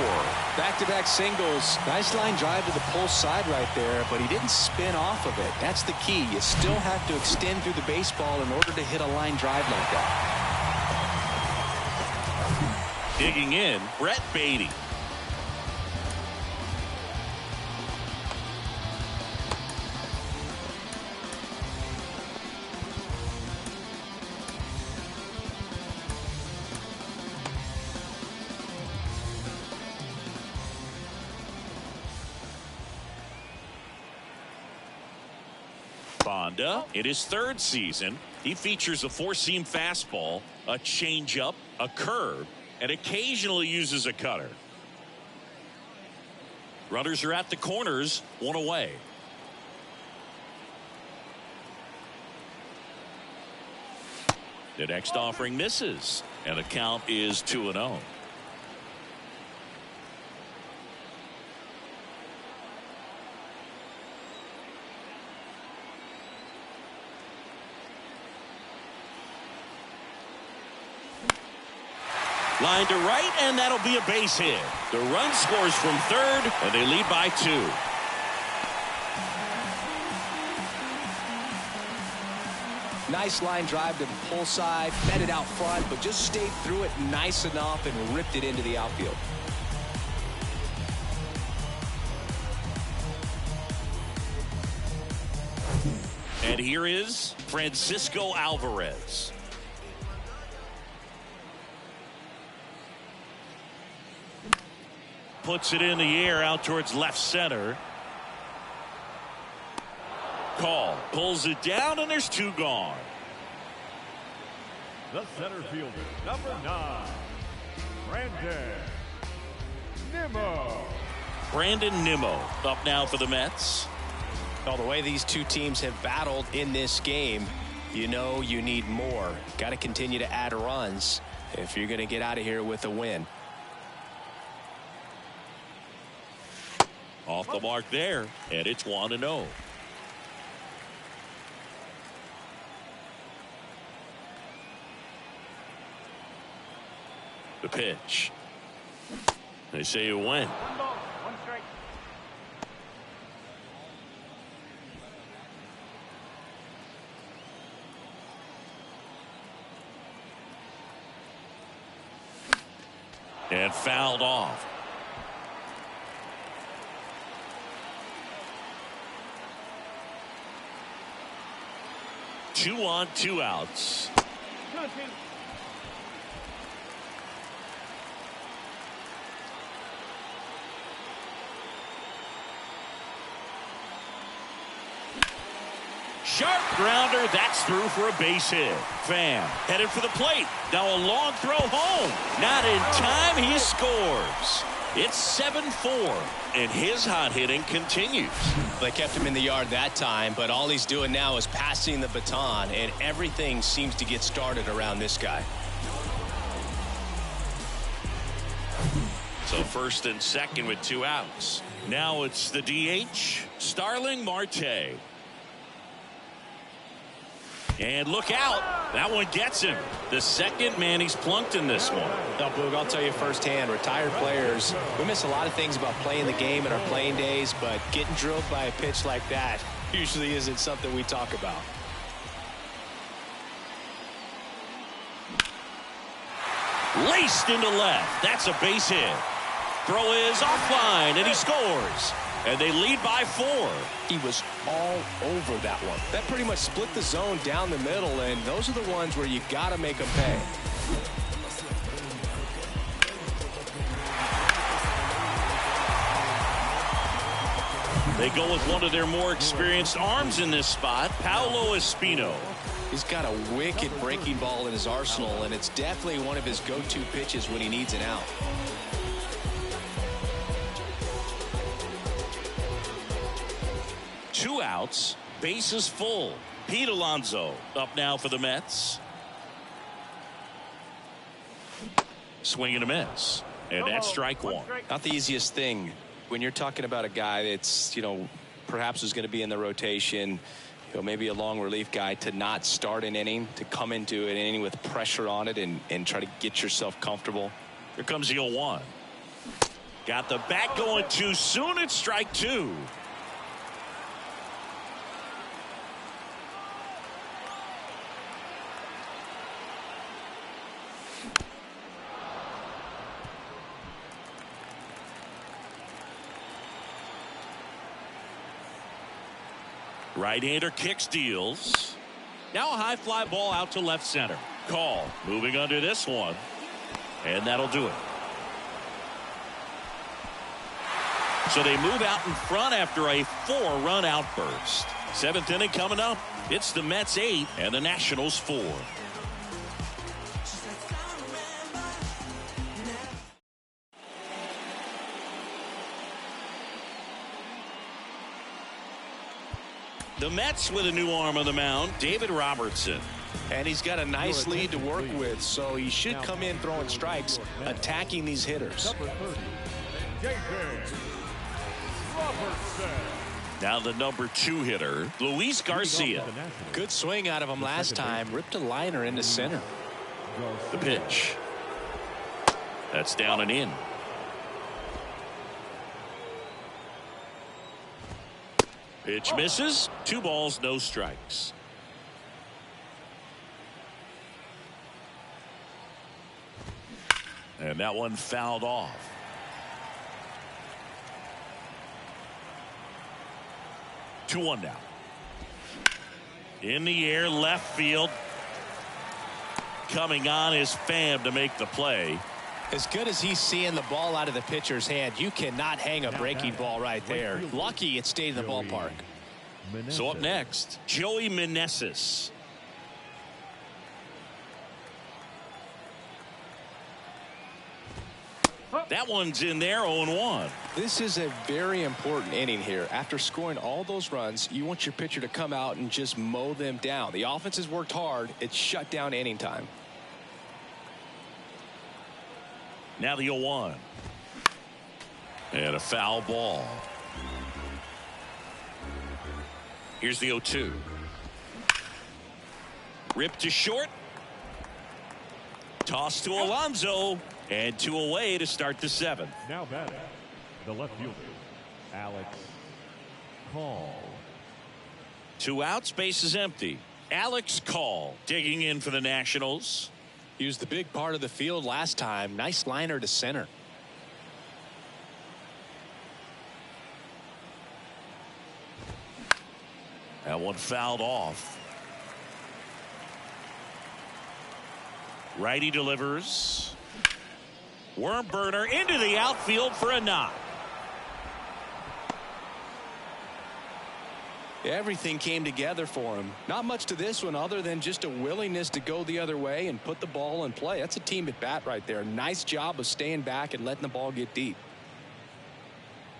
Back-to-back singles. Nice line drive to the pull side right there, but he didn't spin off of it. That's the key. You still have to extend through the baseball in order to hit a line drive like that. Digging in, Brett Beatty. Bonda, in his 3rd season, he features a 4-seam fastball, a changeup, a curve, and occasionally uses a cutter. Runners are at the corners, 1 away. The next offering misses, and the count is 2-0. Line to right, and that'll be a base hit. The run scores from 3rd, and they lead by 2. Nice line drive to the pull side, met it out front, but just stayed through it nice enough and ripped it into the outfield. And here is Francisco Alvarez. Puts it in the air out towards left center. Call. Pulls it down, and there's 2 gone. The center fielder, number 9, Brandon Nimmo. Brandon Nimmo up now for the Mets. Well, the way these 2 teams have battled in this game, you know you need more. Got to continue to add runs if you're going to get out of here with a win. Off the mark there, and it's 1-0. The pitch. They say you win. 1 ball, 1 strike. And fouled off. Two on, 2 outs. 2-2. sharp grounder. That's through for a base hit. Pham headed for the plate. Now a long throw home. Not in time. He scores. It's 7-4, and his hot hitting continues. They kept him in the yard that time, but all he's doing now is passing the baton, and everything seems to get started around this guy. So first and second with 2 outs. Now it's the DH, Starling Marte. And look out. That one gets him. The second man he's plunked in this one. Now, Boog, I'll tell you firsthand, retired players, we miss a lot of things about playing the game in our playing days, but getting drilled by a pitch like that usually isn't something we talk about. Laced into left. That's a base hit. Throw is offline, and he scores. And they lead by 4. He was all over that one. That pretty much split the zone down the middle, and those are the ones where you got to make them pay. They go with one of their more experienced arms in this spot, Paolo Espino. He's got a wicked breaking ball in his arsenal, and it's definitely one of his go-to pitches when he needs an out. Two outs, bases full. Pete Alonso up now for the Mets. Swing and a miss. And that's strike one. Not the easiest thing when you're talking about a guy that's, perhaps is going to be in the rotation, maybe a long relief guy, to not start an inning, to come into an inning with pressure on it and try to get yourself comfortable. Here comes the 0-1. Got the bat going too soon. It's strike 2. Right-hander kicks, deals. Now a high fly ball out to left center. Call moving under this one, and that'll do it. So they move out in front after a 4-run outburst. 7th inning coming up. It's the Mets 8 and the Nationals 4. The Mets with a new arm on the mound, David Robertson. And he's got a nice lead to work with, so he should come in throwing strikes, attacking these hitters. Now the number 2 hitter, Luis Garcia. Good swing out of him last time. Ripped a liner into center. The pitch. That's down and in. Pitch misses. 2 balls, no strikes. And that one fouled off. Two one now. In the air, left field. Coming on is Pham to make the play. As good as he's seeing the ball out of the pitcher's hand, you cannot hang a breaking ball right there. Lucky it stayed in the ballpark. So up next, Joey Meneses. That one's in there, 0-1. This is a very important inning here. After scoring all those runs, you want your pitcher to come out and just mow them down. The offense has worked hard. It's shut down inning time. Now the 0-1. And a foul ball. Here's the 0-2. Ripped to short. Toss to Alonso. And 2 away to start the 7th. Now batting, the left fielder, Alex Call. 2 outs, base is empty. Alex Call digging in for the Nationals. Used the big part of the field last time. Nice liner to center. That one fouled off. Righty delivers. Worm burner into the outfield for a knock. Everything came together for him. Not much to this one other than just a willingness to go the other way and put the ball in play. That's a team at bat right there. Nice job of staying back and letting the ball get deep.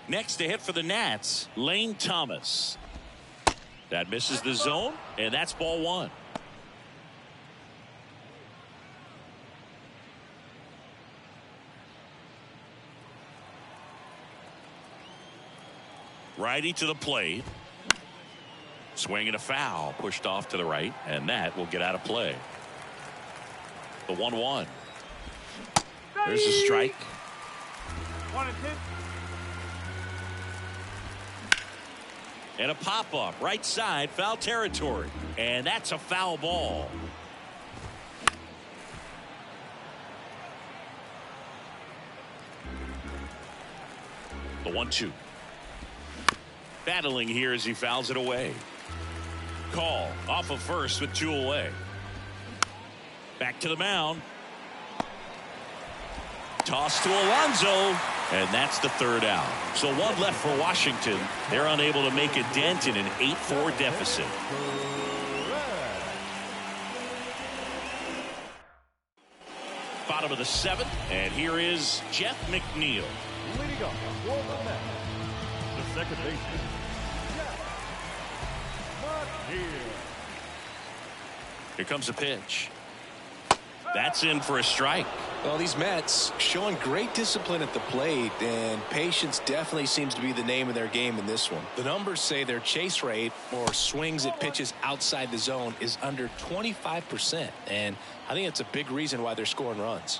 Next to hit for the Nats, Lane Thomas. That misses the zone, and that's ball one. Righty to the plate. Swing and a foul, pushed off to the right, and that will get out of play. The 1-1. There's a strike. 1-2. And a pop-up, right side, foul territory. And that's a foul ball. The 1-2. Battling here as he fouls it away. Call off of first with 2 away. Back to the mound. Toss to Alonso, and that's the 3rd out. So 1 left for Washington. They're unable to make a dent in an 8-4 deficit. Bottom of the 7th, and here is Jeff McNeil. Leading up for the Mets, the second baseman, Jeff McNeil. Here comes a pitch. That's in for a strike. Well, these Mets showing great discipline at the plate, and patience definitely seems to be the name of their game in this one. The numbers say their chase rate, or swings at pitches outside the zone, is under 25%, and I think it's a big reason why they're scoring runs.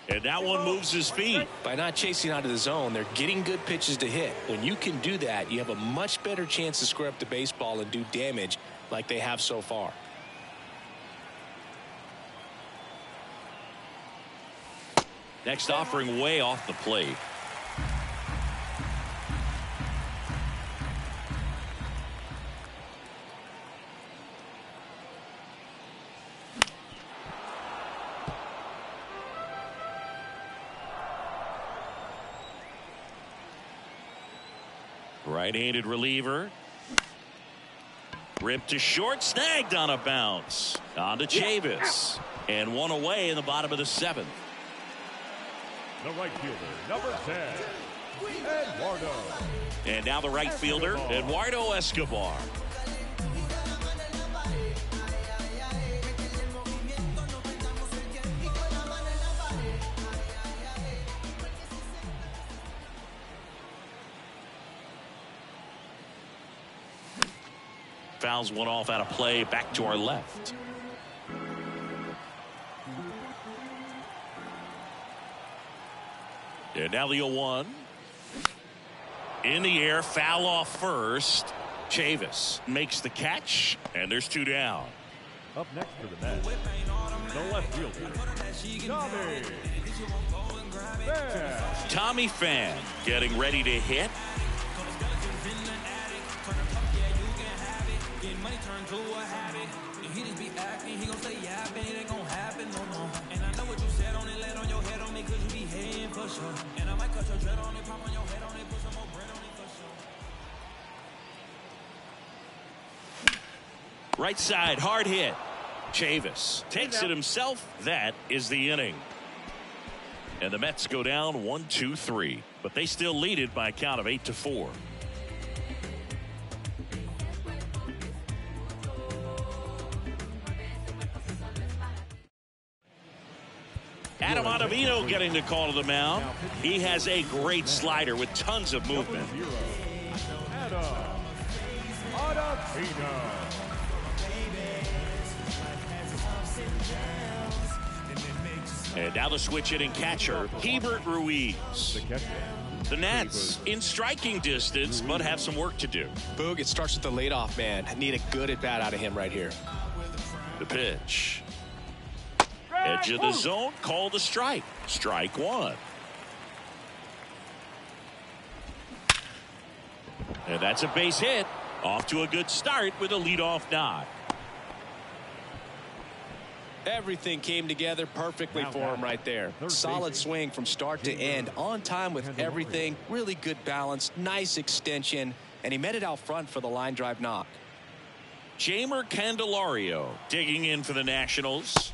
And that one moves his feet. By not chasing out of the zone, they're getting good pitches to hit. When you can do that, you have a much better chance to square up the baseball and do damage like they have so far. Next offering way off the plate. Right-handed reliever. Ripped to short, snagged on a bounce. On to Chavis. And 1 away in the bottom of the 7th. The right fielder, number 10, Eduardo. And now the right fielder, Eduardo Escobar. Fouls one off out of play, back to our left. And now the 0-1. In the air, foul off first. Chavis makes the catch, and there's 2 down. Up next for the Mets, the left fielder, Tommy Pham getting ready to hit. Right side, hard hit. Chavis takes it himself. That is the inning. And the Mets go down 1-2-3, but they still lead it by a count of 8-4. Adam Ottavino getting the call to the mound. He has a great slider with tons of movement. Adam Ottavino. And now the switch hitting catcher, Hebert Ruiz. The Nats in striking distance, but have some work to do. Boog, it starts with the leadoff man. I need a good at bat out of him right here. The pitch. Edge of the zone, called a strike. Strike 1. And that's a base hit. Off to a good start with a leadoff knock. Everything came together perfectly for him right there. Solid swing from start to end, on time with everything, really good balance, nice extension, and he met it out front for the line drive knock. Jamer Candelario digging in for the Nationals.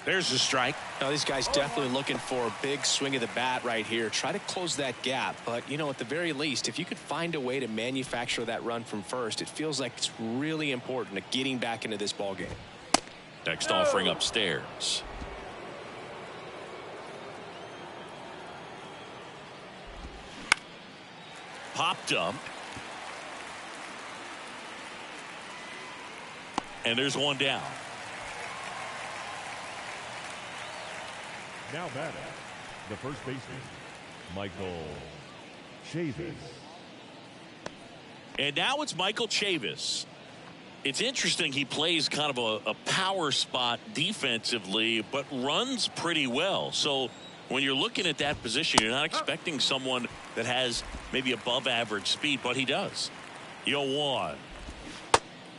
There's a strike. Now, this guy's definitely looking for a big swing of the bat right here. Try to close that gap. But, you know, at the very least, if you could find a way to manufacture that run from first, it feels like it's really important to getting back into this ball game. Next offering upstairs. Popped up. And there's one down. Now batting, the first baseman, Michael Chavis. And now it's Michael Chavis. It's interesting, he plays kind of a power spot defensively, but runs pretty well. So when you're looking at that position, you're not expecting someone that has maybe above average speed, but he does. 0-1.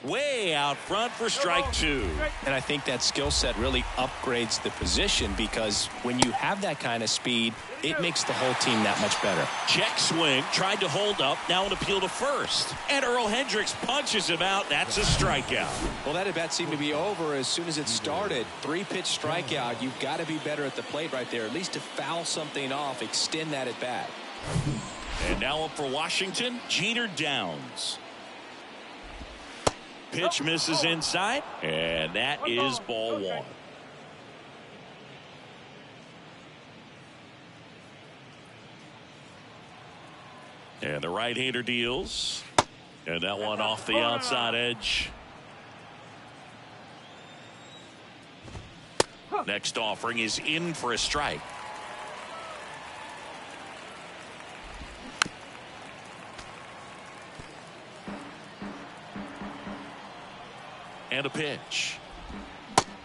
Way out front for strike two. And I think that skill set really upgrades the position, because when you have that kind of speed, it makes the whole team that much better. Check swing, tried to hold up, now an appeal to first. And Earl Hendricks punches him out. That's a strikeout. Well, that at bat seemed to be over as soon as it started. 3-pitch strikeout. You've got to be better at the plate right there, at least to foul something off, extend that at bat. And now up for Washington, Jeter Downs. Pitch misses inside, and that is ball one. And the right-hander deals. And that one off the outside edge. Next offering is in for a strike. And a pitch.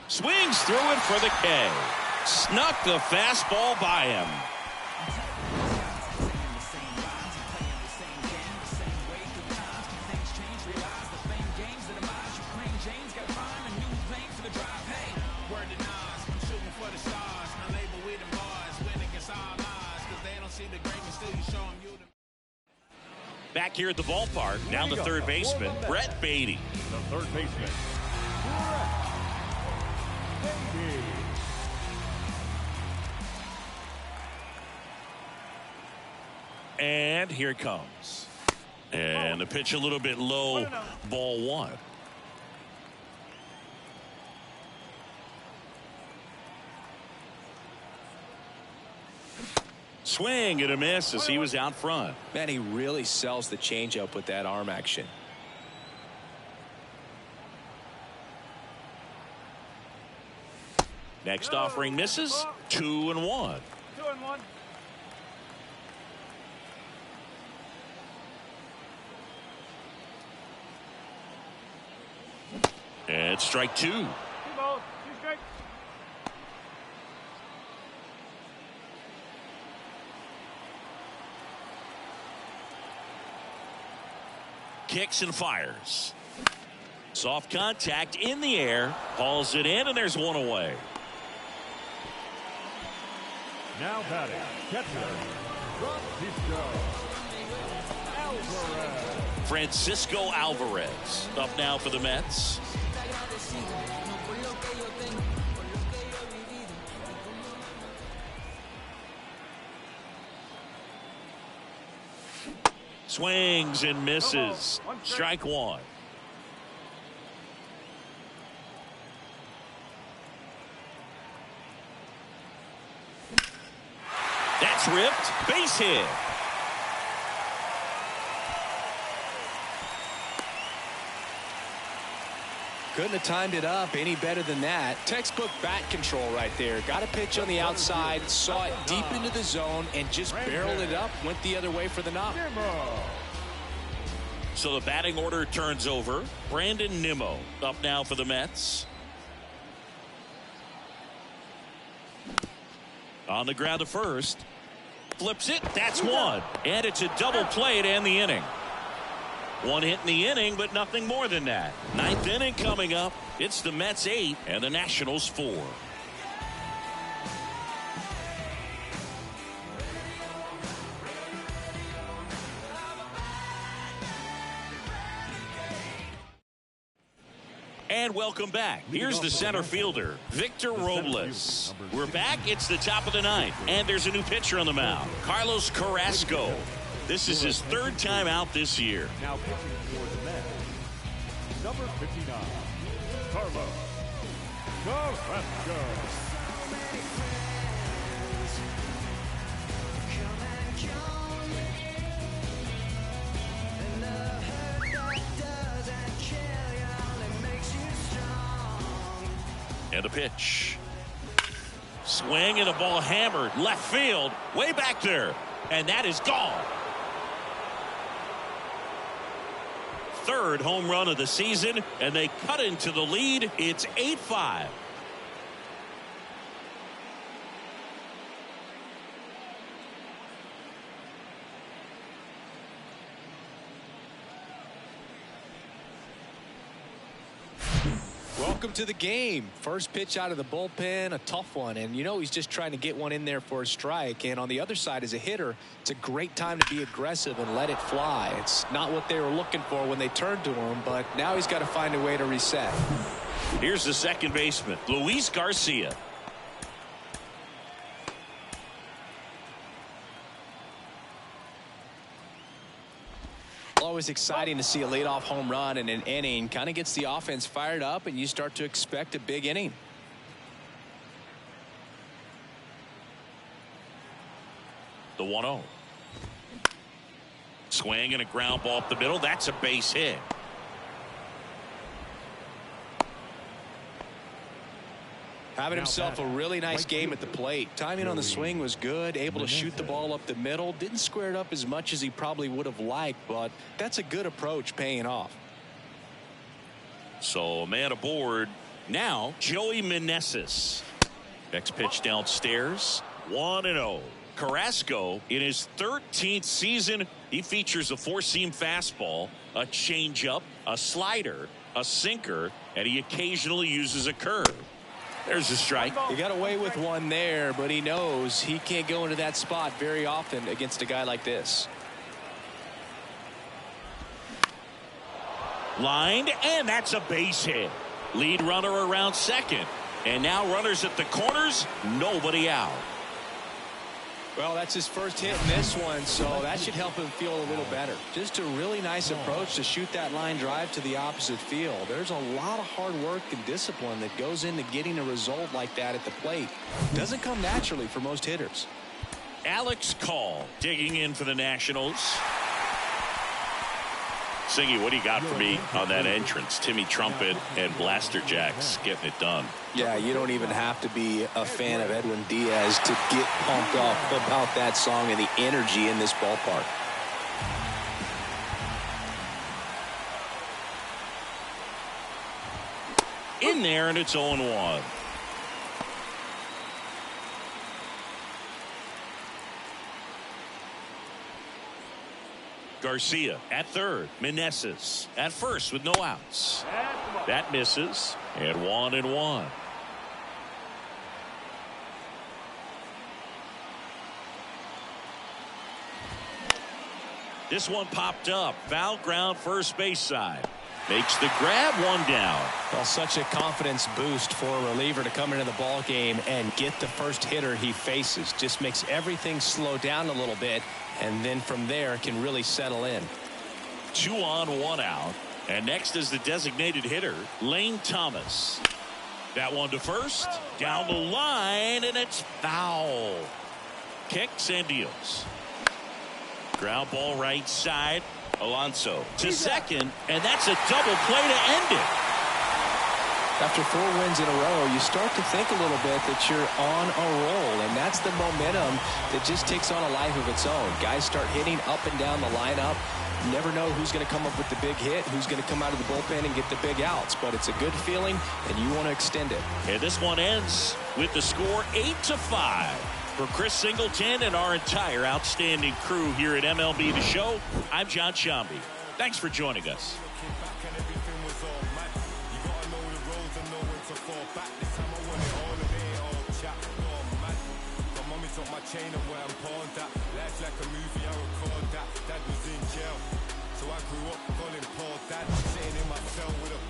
Swings through it for the K. Snuck the fastball by him. Back here at the ballpark, down the third baseman, Brett Beatty. The third baseman, Brett Beatty. And here it comes. And the pitch a little bit low, ball one. Swing and a miss as he was out front. Man, he really sells the changeup with that arm action. Next offering misses. 2-1. 2-1. And strike two. 2 balls, 2 strikes. Kicks and fires. Soft contact in the air. Hauls it in, and there's one away. Now batting, catcher, Francisco Alvarez up now for the Mets. Swings and misses. Strike one. That's ripped. Base hit. Couldn't have timed it up any better than that. Textbook bat control right there. Got a pitch on the outside, saw it deep into the zone, and just barreled it up, went the other way for the knock. So the batting order turns over. Brandon Nimmo up now for the Mets. On the ground to first. Flips it. That's one. And it's a double play to end the inning. One hit in the inning, but nothing more than that. Ninth inning coming up. It's the Mets 8 and the Nationals 4. And welcome back. Here's the center fielder, Victor Robles. We're back. It's the top of the ninth, and there's a new pitcher on the mound, Carlos Carrasco. This is his third time out this year. Now pitching for the Mets, number 59, Carlos Carrasco. And a pitch. Swing and a ball hammered left field, way back there. And that is gone. Third home run of the season, and they cut into the lead. It's 8-5. Welcome to the game. First pitch out of the bullpen, a tough one. And, you know, he's just trying to get one in there for a strike. And on the other side, as a hitter, it's a great time to be aggressive and let it fly. It's not what they were looking for when they turned to him, but now he's got to find a way to reset. Here's the second baseman, Luis Garcia. Always exciting to see a leadoff home run in an inning. Kind of gets the offense fired up, and you start to expect a big inning. The 1-0. Swing and a ground ball up the middle. That's a base hit. Having himself a really nice game at the plate. Timing on the swing was good. Able to shoot the ball up the middle. Didn't square it up as much as he probably would have liked, but that's a good approach paying off. So a man aboard. Now Joey Meneses. Next pitch downstairs. 1-0. Carrasco in his 13th season. He features a four-seam fastball, a changeup, a slider, a sinker, and he occasionally uses a curve. There's a strike. He got away with one there, but he knows he can't go into that spot very often against a guy like this. Lined, and that's a base hit. Lead runner around second. And now runners at the corners, nobody out. Well, that's his first hit in this one, so that should help him feel a little better. Just a really nice approach to shoot that line drive to the opposite field. There's a lot of hard work and discipline that goes into getting a result like that at the plate. Doesn't come naturally for most hitters. Alex Call digging in for the Nationals. Singy, what do you got for me on that entrance? Timmy Trumpet and Blaster Jacks getting it done. Yeah, you don't even have to be a fan of Edwin Diaz to get pumped up about that song and the energy in this ballpark. In there, and it's 0-1. Garcia at third. Meneses at first with no outs. That misses. And 1-1. This one popped up. Foul ground first base side. Makes the grab, one down. Well, such a confidence boost for a reliever to come into the ball game and get the first hitter he faces. Just makes everything slow down a little bit, and then from there can really settle in. 2 on, 1 out. And next is the designated hitter, Lane Thomas. That one to first. Down the line, and it's foul. Kicks and deals. Ground ball right side. Alonso to second, and that's a double play to end it. After 4 wins in a row, you start to think a little bit that you're on a roll, and that's the momentum that just takes on a life of its own. Guys start hitting up and down the lineup. You never know who's going to come up with the big hit, who's going to come out of the bullpen and get the big outs, but it's a good feeling, and you want to extend it. And this one ends with the score 8-5. For Chris Singleton and our entire outstanding crew here at MLB The Show, I'm John Shambi. Thanks for joining us. Took my chain and where I'm pawned that. Life like a movie, I record that. Dad was in jail, so I grew up calling Paul Dad. Sitting in my cell with a.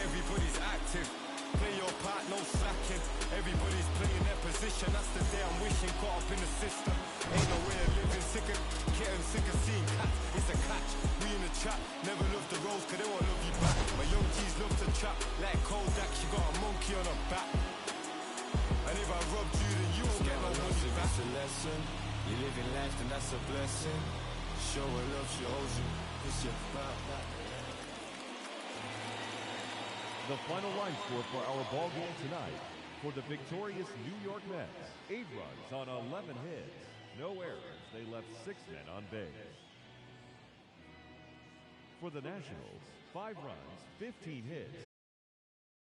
Everybody's active. Play your part, no slacking. Everybody's playing their position. That's the day I'm wishing. Caught up in the system. Ain't no way of living. Sick of getting sick of seeing cats. It's a catch. We in the chat. Never love the roads, cause they won't love you back. My young G's love to trap. Like Kodak, she got a monkey on her back. And if I robbed you, then you won't get no money back. It's a lesson. You live in life, and that's a blessing. Show her love, she owes you. It's your back. The final line score for our ball game tonight. For the victorious New York Mets, 8 runs on 11 hits. No errors. They left 6 men on base. For the Nationals, 5 runs, 15 hits,